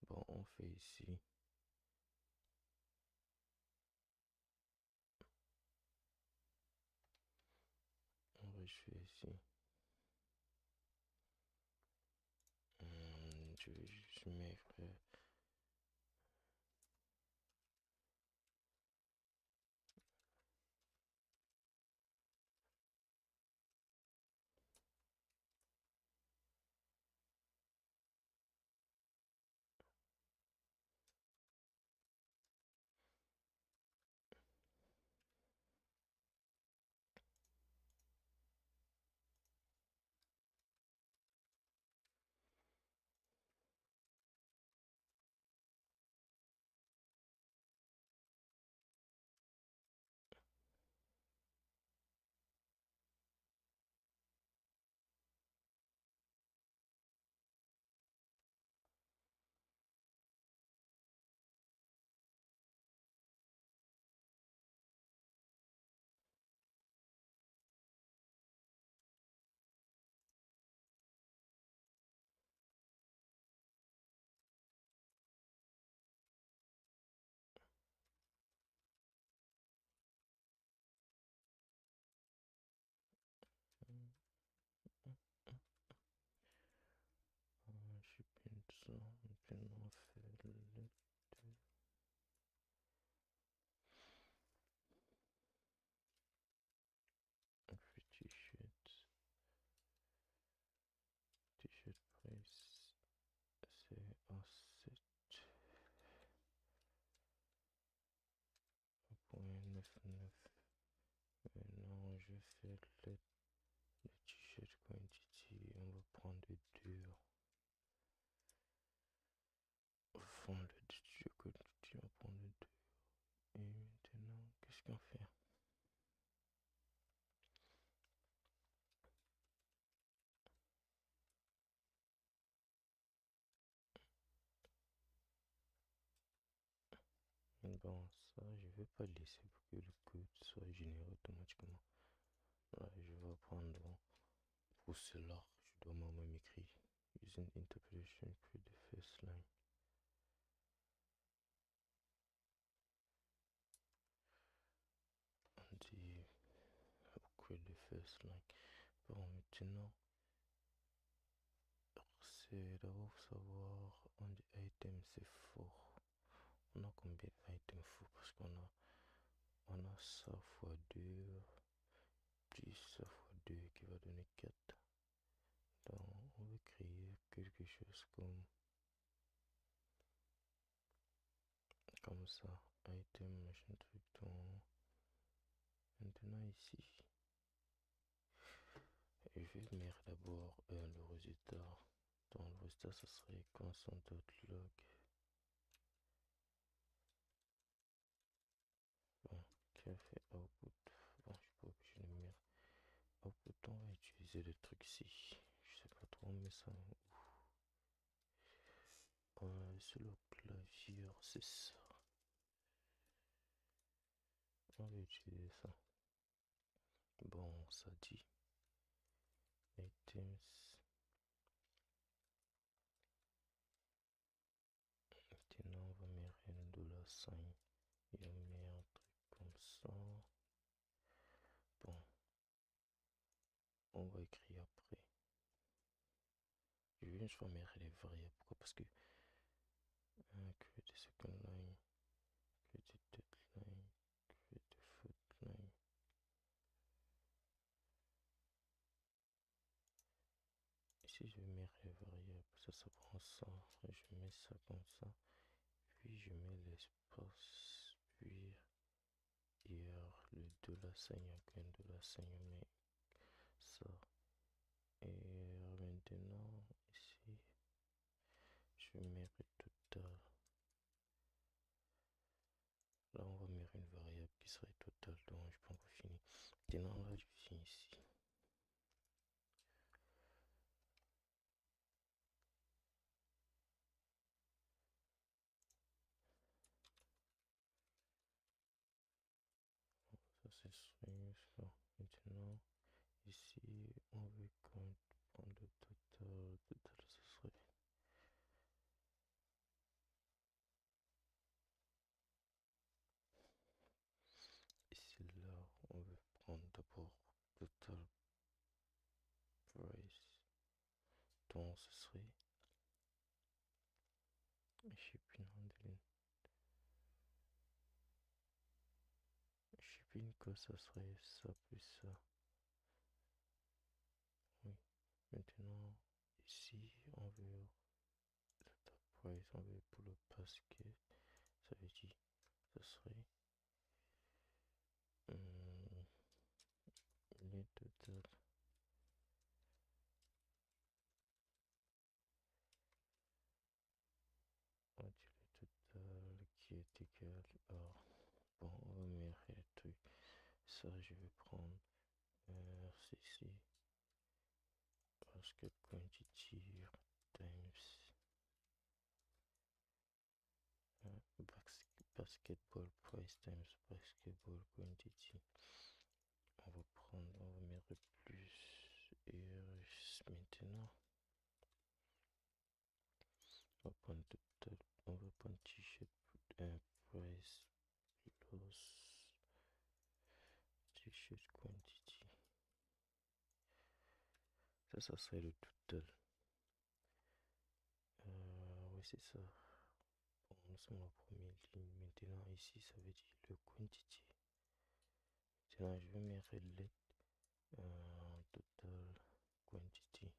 Bon, on fait ici. On va juste faire ici. Je vais juste mettre... Je peins ça. Maintenant, on fait le... On fait t-shirt. T-shirt price. C'est A7. .99. Maintenant, je fais le t-shirt quantity. On va prendre deux. Fond le t-shirt quantity. On va prendre deux. Et maintenant, qu'est-ce qu'on fait? Bon, ça, je vais pas laisser pour que le code soit généré automatiquement. Là, je vais prendre pour cela, je dois moi-même écrire. Using interpolation, create the first line. On dit create the first line. Bon, maintenant, c'est d'abord savoir, on dit item, c'est faux. On a combien d'items faux? Parce on a ça fois 2 plus ça fois 2 qui va donner 4. Donc, on va créer quelque chose comme ça. Item, machin truc. Donc, maintenant ici, je vais mettre d'abord le résultat. Donc, le résultat, ça serait constant.log. Bon, qui a fait output. Bon, je suis pas obligé de mettre output. On va utiliser le truc ici. Je sais pas trop, mais ça. Sur le clavier, c'est ça. On va utiliser ça. Bon, ça dit items. Maintenant, on va mettre un $sign. Et on met un truc comme ça. Bon, on va écrire après. Je vais une fois mettre les variables. Pourquoi? Parce que create the second line, create the third line, create the fourth line. Ici, je vais mettre les variables. Ça prend ça. Je mets ça comme ça. Puis, je mets l'espace. Puis, hier, le $sign, avec un $sign, on met ça. Et maintenant, ici, je vais mettre total. Là, on va mettre une variable qui serait totale. Donc, je pense qu'on finit. Maintenant, là, je finis ici. ce serait... shipping handling. Shipping que ça serait ça plus ça. Oui. Maintenant, ici, on veut price, on veut pour le basket. Ça veut dire, ce serait les total. On va dire le total qui est égal à... Bon, on va mettre les trucs. Ça, je vais prendre ceci. Basket quantity times basketball price times basketball quantity. On va prendre, on va mettre plus et maintenant on va prendre total, on va prendre t-shirt price plus t-shirt quantity. Ça serait le total. Oui, c'est ça. Bon, nous sommes la première ligne. Maintenant, ici, ça veut dire le quantity. Maintenant, je vais mettre let total quantity.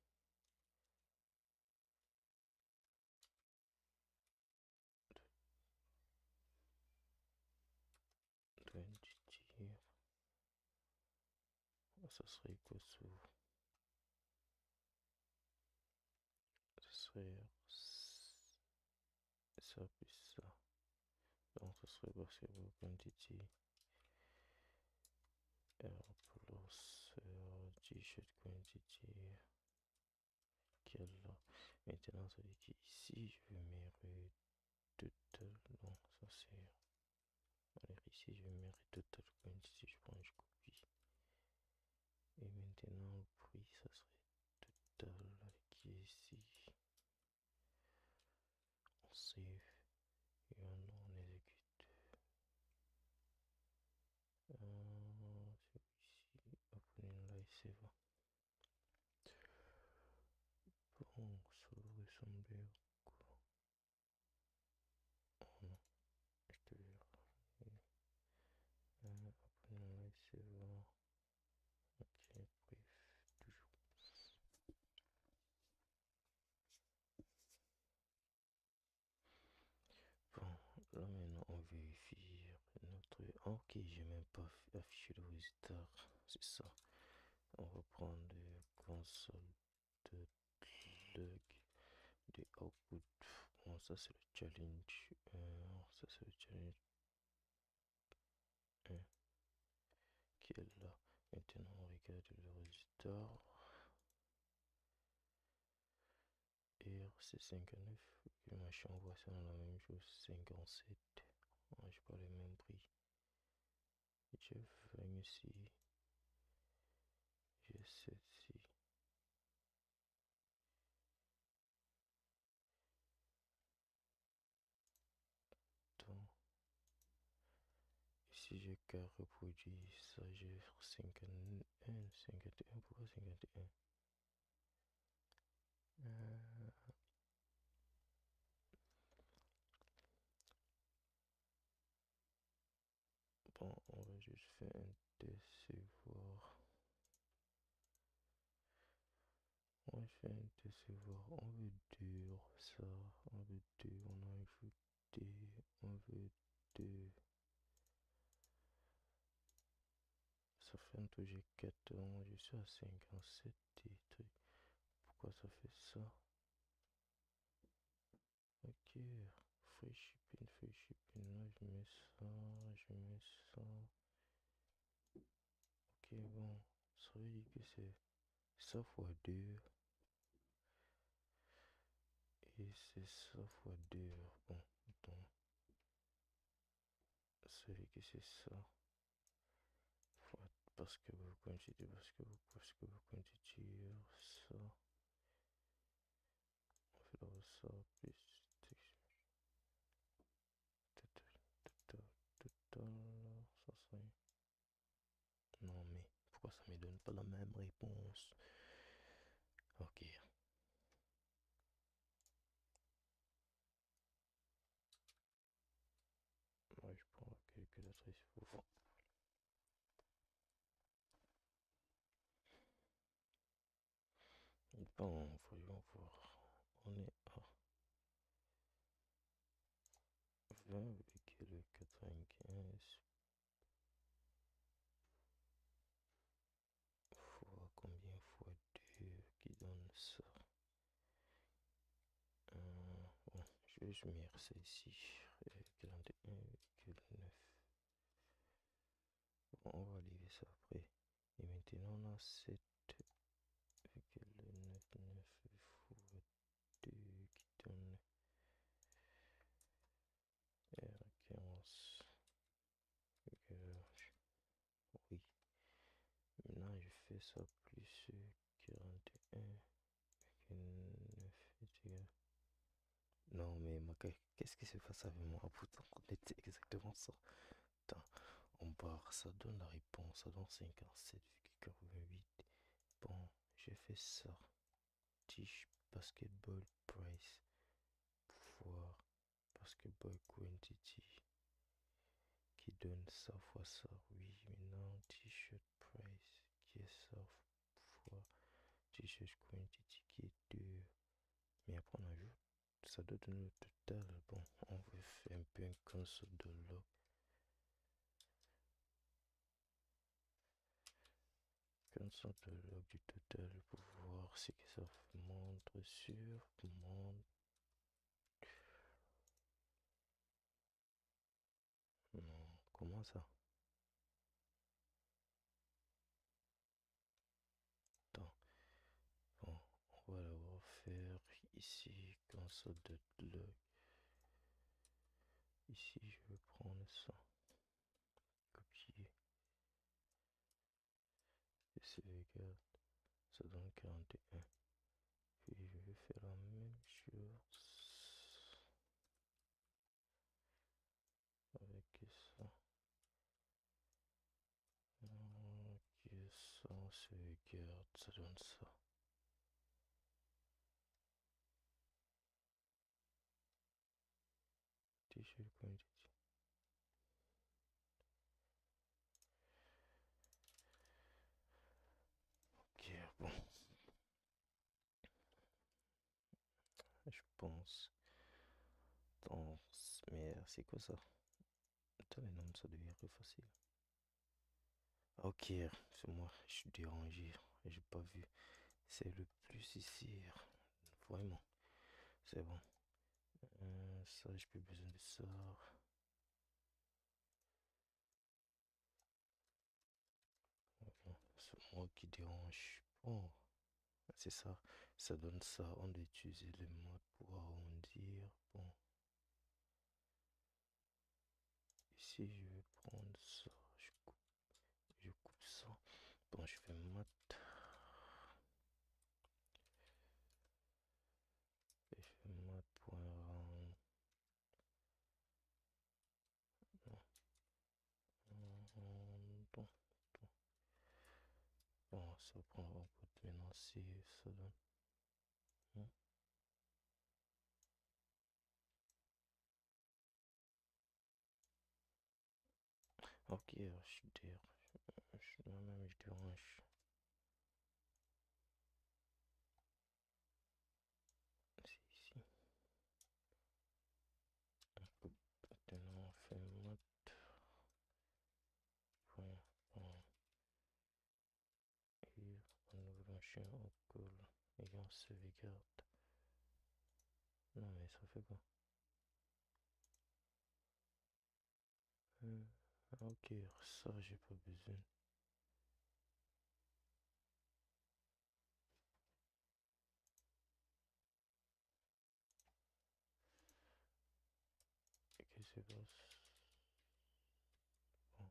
Quantity. Ça serait quoi ça? Ça serait ça plus ça. Donc, ça serait basketball quantity. Plus t-shirt quantity. Quelle là? Maintenant, ça veut dire ici, je vais mettre total. Non, ça c'est. Alors ici, je vais mettre total quantity. Je prends, je copie. Et maintenant, le prix, ça serait total qui est ici. On save. Et on exécute. C'est ici. Open là, c'est bon. Bon, ça va ressembler à quoi? Oh non, je te verrai. Open là, c'est bon. Ok, bref, toujours. Bon, là maintenant on vérifie notre... Ok, j'ai même pas affiché le résultat. C'est ça. On va prendre le console de log des output. Bon, ça c'est le challenge. Ça c'est le challenge 1 qui est là. Maintenant on regarde le résultat. Et c'est 59. Le machin envoie ça dans la même chose. 57. J'ai pas le même prix. Je vais ici. J'ai celle-ci. Donc, ici j'ai qu'à reproduire ça. J'ai 51. 51. Pourquoi 51? Bon, on va juste faire un test et voir. On va faire un test et voir. On veut dur ça. On veut dur. On a ajouté. On veut deux. Ça fait un truc, j'ai 4 ans, je suis à 57 et trucs. Pourquoi ça fait ça? Ok, free shipping, free shipping. Là, je mets ça, je mets ça. Ok, bon, ça veut dire que c'est ça fois 2 et c'est ça fois 2. Bon, attends, ça veut dire que c'est ça. Fois, parce que vous quantité, parce que vous quantité, ça. On fait ça plus total, total, ça serait. Non mais pourquoi ça me donne pas la même réponse? Ok. Bon, voyons voir. On est à 20,95 fois combien fois 2 qui donne ça. Bon, je vais mettre ça ici. 41,9. Bon, on va lever ça après. Et maintenant, on a 7,99 fois 2 qui donne R15. Oui. Maintenant, je fais ça plus 41,9 est égal. Non, mais qu'est-ce qui se passe avec moi? Pourtant, on était exactement ça. Attends, on barre, ça donne la réponse, ça donne 57,88. Bon, j'ai fait ça. Tish basketball price fois basketball quantity qui donne ça fois ça. Oui, maintenant t-shirt price qui est ça fois t-shirt quantity qui est 2. Mais après on ajoute, ça doit donner le total. Bon, on va faire un peu un console de log. Console de log du total pour voir ce que ça montre sur monde. Non, comment ça? Attends, bon, on va l'abord faire ici, console de log. Ici, je vais prendre ça, copier, et sauvegarde, ça donne 41. Puis je vais faire la même chose avec ça. Ok, ça, on sauvegarde, ça donne ça. T-shirt quantity. Ok, bon. Je pense. Attends, mais c'est quoi ça? Attends, mais non, ça devient plus facile. Ok, c'est moi, je suis dérangé, j'ai pas vu. C'est le plus ici. Vraiment, c'est bon. Ça, j'ai plus besoin de ça. C'est moi qui dérange. Bon, c'est ça. Ça donne ça. On doit utiliser le mode pour arrondir. Bon. Ici, je vais prendre ça. Je coupe ça. Bon, je fais mat. Je fais mat pour un bon, bon, ça prend en compte maintenant si ça donne. Hmm. Ok, moi-même, je dérange. C'est ici. Maintenant, on fait mat. Point, point. Et on ouvre un chien au col. Et on sauvegarde. Non, mais ça fait quoi? Ok, ça, j'ai pas besoin. Qu'est-ce qui se passe? Bon.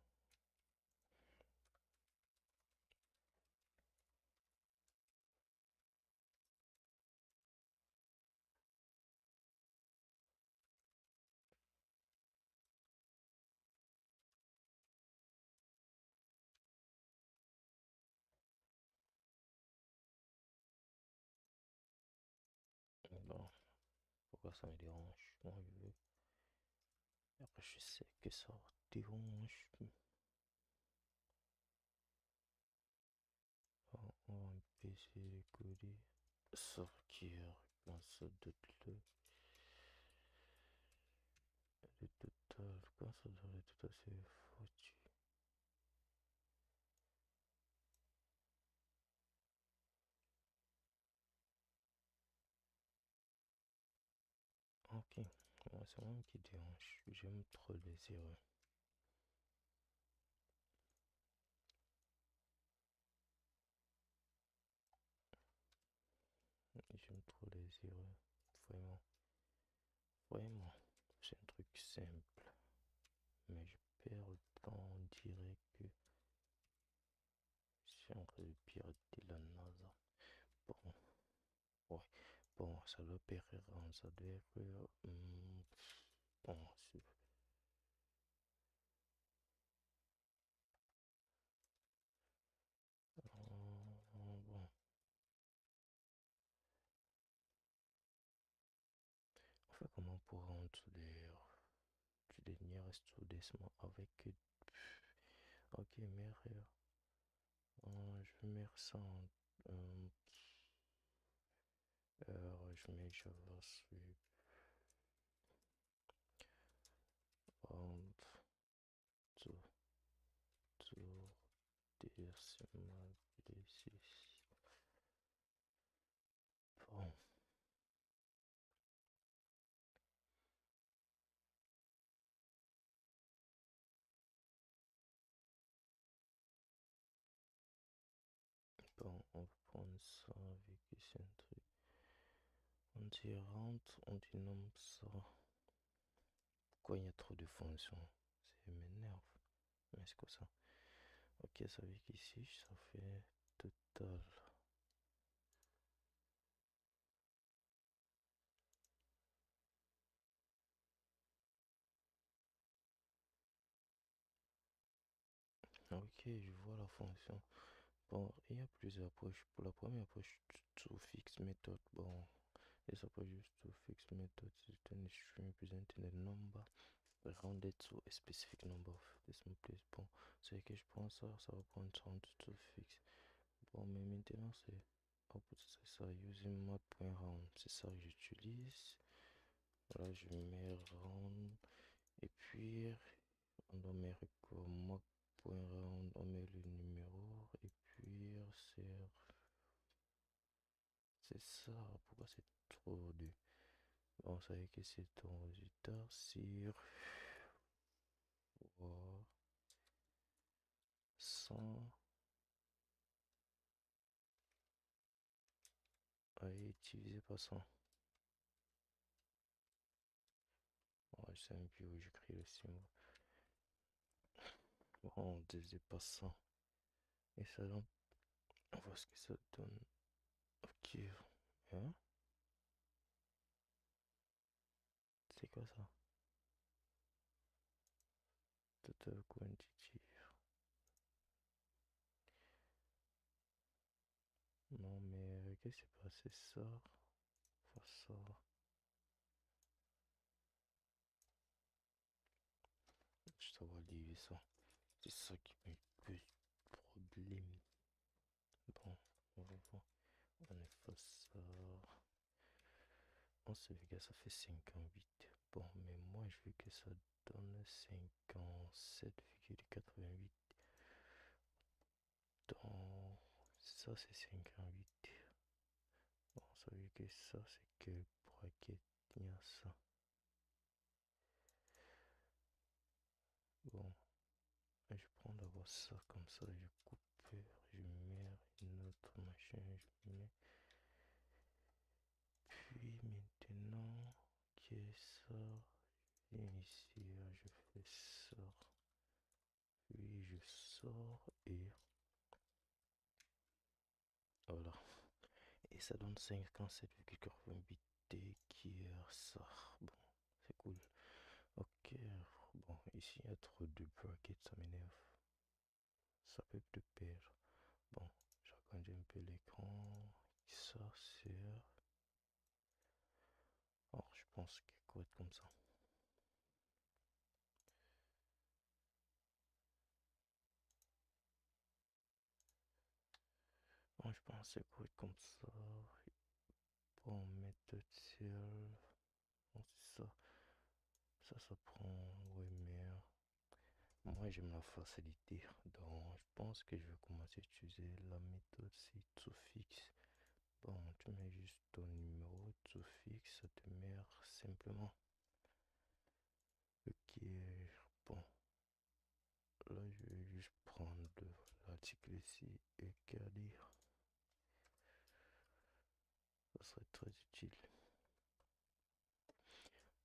Bon, pourquoi ça me dérange? Moi, je veux. Après, je sais que ça dérange. Bon, on va essayer de coder. sortir, comment ça doit le total, comment ça doit le total, c'est foutu. Ok, ouais, c'est moi qui dérange, j'aime trop les erreurs. J'aime trop les erreurs, vraiment, vraiment, c'est un truc simple, mais je perds le temps, on dirait que c'est en train de pirater la NASA. Bon, ouais, bon, ça doit perdre, ça doit être, bon, c'est, bon, on fait comment pour rendre du dernier restaurant avec, ok, mais je vais mettre ça en, je mets JavaScript, rendre, tour, décimal, décis. Bon, bon, on va prendre ça avec ici un truc. On dit rentre, on dit nomme ça. Pourquoi il y a trop de fonctions? Ça m'énerve. Mais c'est quoi ça? Ok, ça veut qu'ici, ça fait total. Ok, je vois la fonction. Bon, il y a plusieurs approches. Pour la première approche, to fix méthode. Bon, et ça peut juste to fix méthode. C'est un string present in a number rounded to a specific number of decimal place. Bon, c'est que je prends ça, ça va prendre round to fix. Bon, mais maintenant c'est c'est ça, using mode.round. C'est ça que j'utilise. Voilà, je mets round. Et puis, on doit mettre quoi? Mode.round, on met le numéro. Et puis, c'est ça. Pourquoi c'est trop de. Bon, ça veut que c'est ton résultat sur. Voir. 100. Allez, divisé par 100. Ouais, je sais même plus où j'écris le symbole. Bon, divisé par 100. Et ça donne. On voit ce que ça donne. Ok. Hein? C'est quoi ça? Total quantity. Non, mais qu'est-ce qui s'est passé ça? Faire ça. Je dois lier ça. C'est ça qui me pose problème. Bon, on va voir. On efface ça. On se que ça fait 58. Bon, mais moi je veux que ça donne 57,88. Donc, ça c'est 58. Bon, ça veut que ça c'est quel bracket il y a ça. Bon, je prends d'abord ça comme ça, je coupe, je mets une autre machin, je mets. Puis maintenant, qui est ça? Et ici, je fais ça. Puis je sors et voilà. Et ça donne 57,88 T qui est ça. Bon, c'est cool. Ok, bon, ici il y a trop de brackets, ça m'énerve. Ça peut te perdre. Bon, j'agrandis un peu l'écran. Ça, c'est. Alors, je pense qu'il faut être comme ça. Bon, je pense qu'il faut être comme ça. Bon, méthode self. Bon, c'est ça. Ça prend. Oui, mais. Moi, j'aime la facilité. Donc, je pense que je vais commencer à utiliser la méthode c'est suffix. Bon, tu mets juste ton numéro, suffix, ça te met simplement. Ok, bon. Là, je vais juste prendre l'article ici et dire. Ça serait très utile.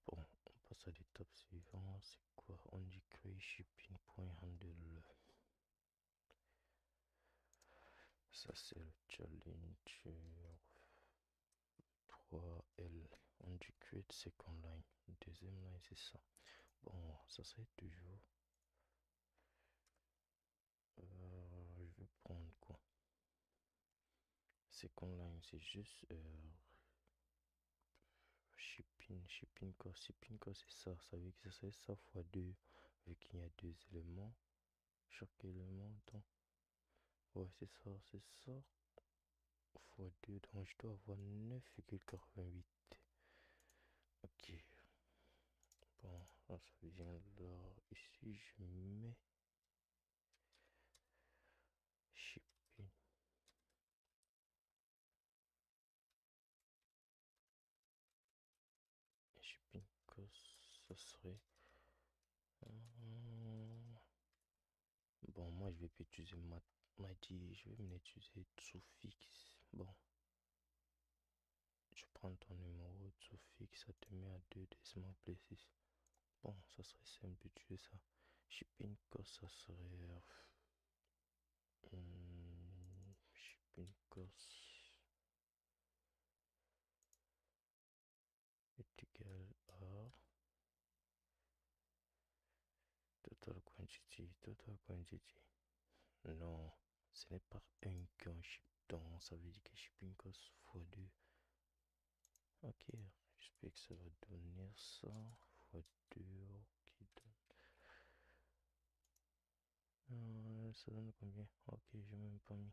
Bon, on passe à l'étape suivante. C'est quoi? On dit create shipping.handle. Ça, c'est le challenge 3L. On dit create second line. Deuxième line, c'est ça. Bon, ça serait toujours. Je vais prendre quoi? Second line, c'est juste shipping cost, c'est ça. Ça veut dire que ça serait ça fois 2, vu qu'il y a deux éléments. Chaque élément, donc, ouais, c'est ça, fois 2, donc je dois avoir 9,88. Ok, bon, là, ça vient là. Ici, je mets shipping. Shipping cost, ça serait. Bon, moi, je vais pas utiliser je vais m'utiliser suffix. Bon, tu prends ton numéro, suffix, ça te met à 2 décimales places. Bon, ça serait simple d'utiliser ça. Shipping cost, ça serait. Shipping cost est égal à total quantity, total quantity. Non, ce n'est pas un qu'un ship. Donc, ça veut dire que shipping cost fois 2. Ok, j'espère que ça va donner ça fois 2 qui donne. Ça donne combien? Ok, j'ai même pas mis.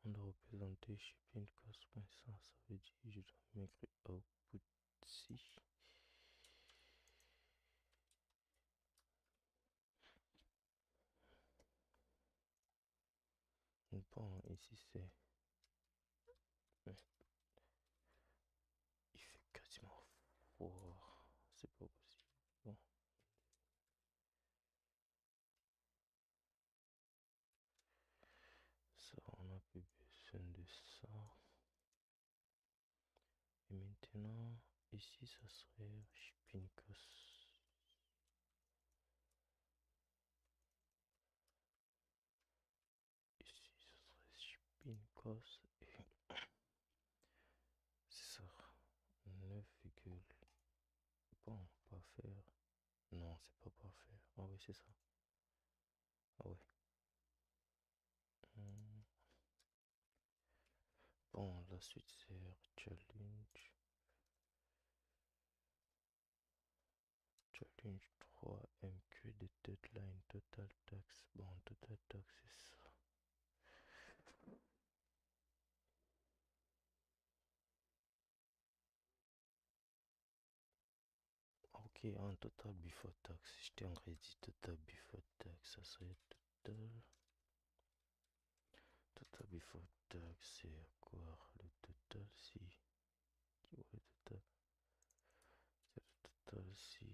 On doit représenter shipping cost comme ça. Ça veut dire que je dois m'écrire output si. Bon, ici c'est. Il fait quasiment fort. C'est pas possible. Bon. Ça, on a plus besoin de ça. Et maintenant, ici, ça serait shipping cost. Ici, ça serait shipping cost. Et c'est ça. 9, bon, pas faire. Non, c'est pas parfait. Ah oui, c'est ça. Ah ouais. Hmm. Bon, la suite c'est challenge. Challenge 3 MQ de deadline total tax. Bon, total tax c'est ça. Ok, en total before tax. J'étais en dit total before tax. Ça serait total. Total before tax, c'est quoi? Le total si. Ouais, le total. C'est le total si.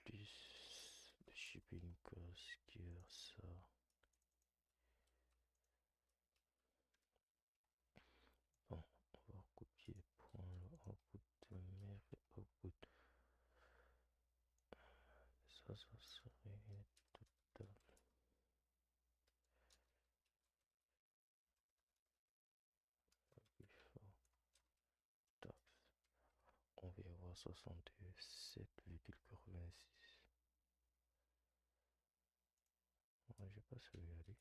Plus le shipping cost qui est ça. Bon, on va copier, prendre le output de mer et output. Ça serait total. Before tax. On va y avoir 67,86. Moi, j'ai pas su y aller.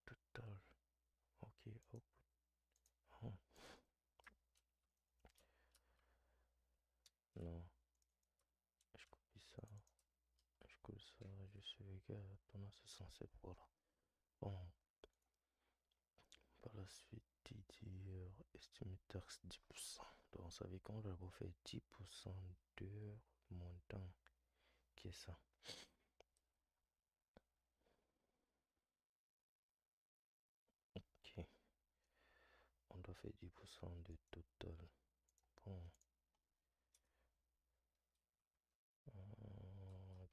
Total. Ok, output. Oh. Non. cette fois-là. Bon, par la suite, dire estime taxe 10%. Donc, ça veut dire qu'on va d'abord faire 10% de montant qui est ça. Ok, on doit faire 10% de total. Bon,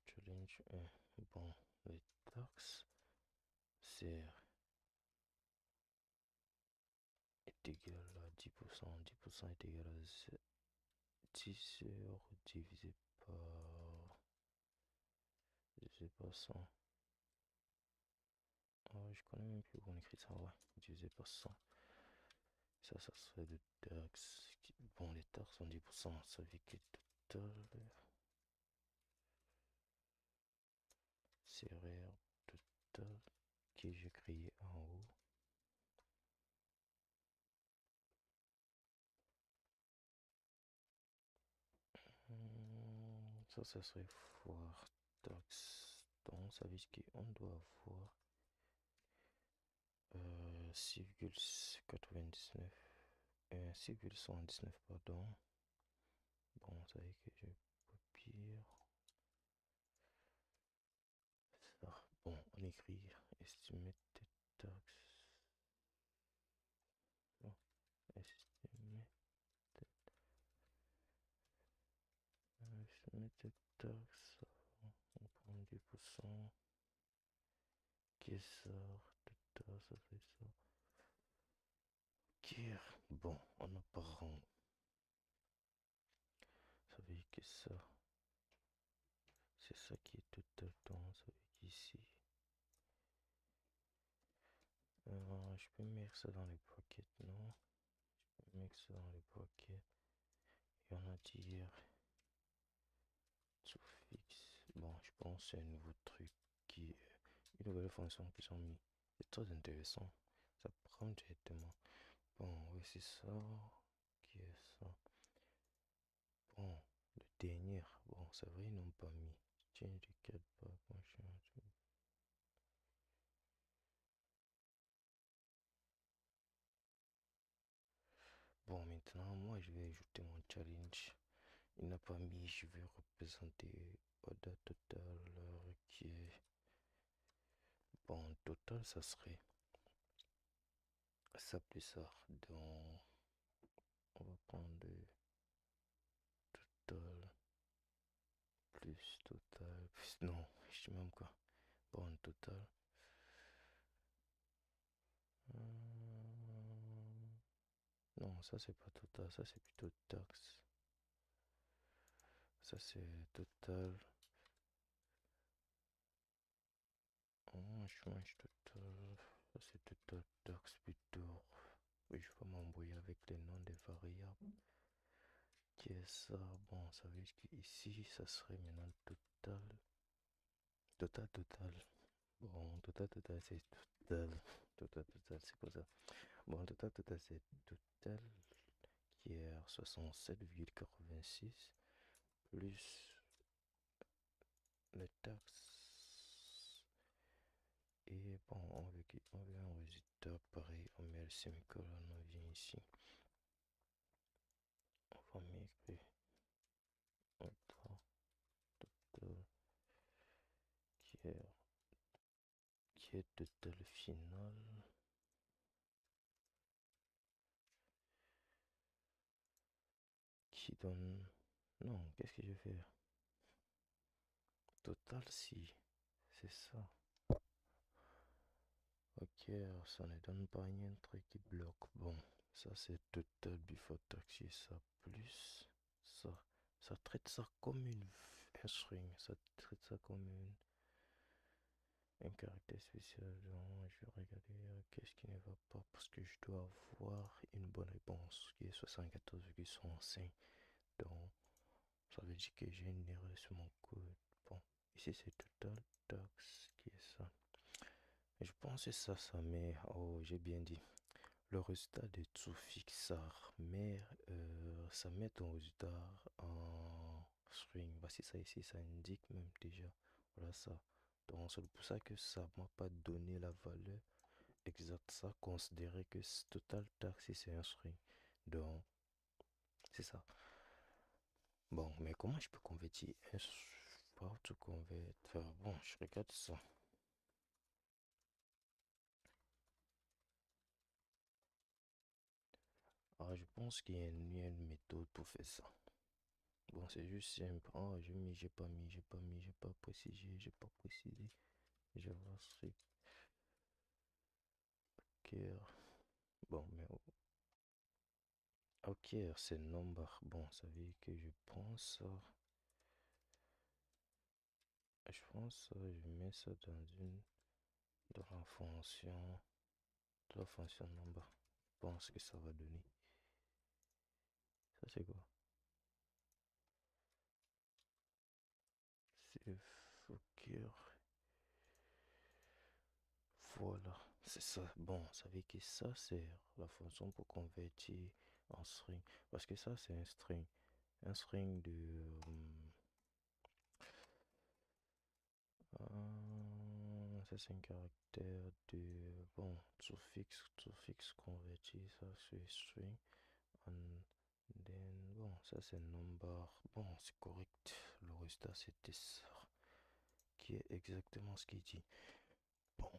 challenge 1. Bon, les taxes, c'est est égal à 10%. 10% est égal à 10 heures divisé par 100. Je connais même plus comment on écrit ça, ouais. Divisé par 100. Ça serait de taxes. Bon, les taxes sont 10%. Ça veut dire que total CRR total que j'ai créé en haut. Ça serait fois taxe. Donc, ça veut dire qu'on doit avoir 6,99. 6,79, pardon. Bon, ça veut dire que je copie ça. Bon, on écrit estimate tax. Bon, estimate tax. On prend 10%. Qui sort total, ça fait ça. Qui bon, on n'a pas rang. Ça veut dire que ça. C'est ça qui est total temps. Ça veut dire qu'ici. Je peux mettre ça dans les brackets, non? Je peux mettre ça dans les brackets. Et on a dire suffixe. Bon, je pense que c'est un nouveau truc qui une nouvelle fonction qu'ils ont mis. C'est très intéressant. Ça prend directement. Bon, oui, c'est ça. Qui est ça? Bon, le dernier. Bon, c'est vrai, ils n'ont pas mis. Change the cat back, machin. Bon, maintenant, moi, je vais ajouter mon challenge. Il n'a pas mis, je vais représenter order total qui est. Bon, total, ça serait ça plus ça. Donc, on va prendre total plus total plus. Non, je sais même quoi. Bon, total. Non, ça c'est pas total, ça c'est plutôt taxe. Ça c'est total. Je mange total. Ça c'est total taxe plutôt. Oui, je vais m'embrouiller avec les noms des variables. Qui est ça? Bon, ça veut dire qu'ici, ça serait maintenant total. Total, total. Bon, total, total, c'est total. Total, total, c'est quoi ça? Bon, total, total, c'est total qui est à 67,86 plus les taxes. Et bon, on veut un résultat pareil. On met le semicolon, on vient ici. On va mettre total qui est total final. Qui donne. Non, qu'est-ce que je vais faire? Total, si. C'est ça. Ok, alors ça ne donne pas rien, un truc qui bloque. Bon, ça c'est total before tax et ça plus ça. Ça traite ça comme un string. Ça traite ça comme un caractère spécial. Donc, je vais regarder qu'est-ce qui ne va pas parce que je dois avoir une bonne réponse qui est 74,65. Donc, ça veut dire que j'ai une erreur sur mon code. Bon, ici c'est total tax qui est ça. Et je pense que ça met. Oh, j'ai bien dit. Le résultat de suffixe ça met ton résultat en string. Voici ça ici, ça indique même déjà. Voilà ça. Donc c'est pour ça que ça m'a pas donné la valeur exacte. Ça considérait que total taxe c'est un string. Donc c'est ça. Bon, mais comment je peux convertir un how to convert? Bon, je regarde ça. Ah, je pense qu'il y a une méthode pour faire ça. Bon, c'est juste simple. Ah, j'ai pas mis, j'ai pas précisé, j'ai pas précisé. JavaScript. Ok. Bon, mais ok, c'est number. Bon, ça veut dire que je mets ça dans la fonction number. Je pense que ça va donner. Ça, c'est quoi? C'est ok. Voilà, c'est ça. Bon, ça veut dire que ça, c'est la fonction pour convertir en string. Parce que ça, c'est un string. Un string de... ça, c'est un caractère de... Bon, suffixe converti, ça, c'est string. And then, bon, ça, c'est number. Bon, c'est correct. Le résultat, c'était ça. Qui est exactement ce qu'il dit. Bon,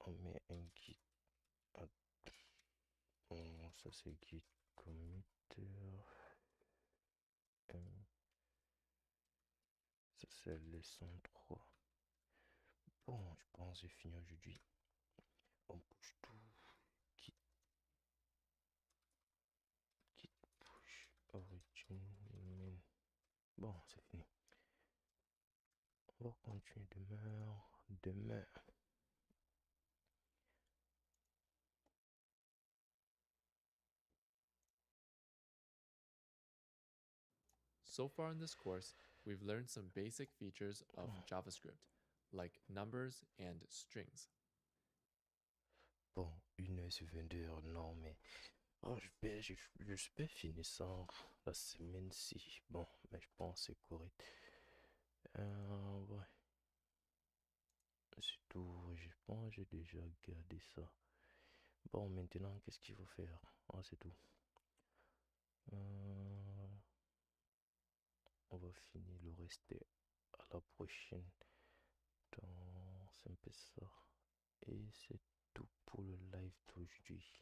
on met un git. Bon, ça, c'est git committer. Ça, c'est leçon 3. Bon, je pense que j'ai fini aujourd'hui. On push tout. Git push origin min. Bon, c'est fini. On va continuer demain. So far in this course, we've learned some basic features of JavaScript, like numbers and strings. Bon, 1h22, non, mais oh, j'espère finir ça la semaine-ci. Bon, mais je pense que c'est correct. Ouais. C'est tout. Je pense que j'ai déjà gardé ça. Bon, maintenant, qu'est-ce qu'il faut faire? Ah, c'est tout. On va finir le reste à la prochaine. C'est un peu ça. Et c'est tout pour le live d'aujourd'hui.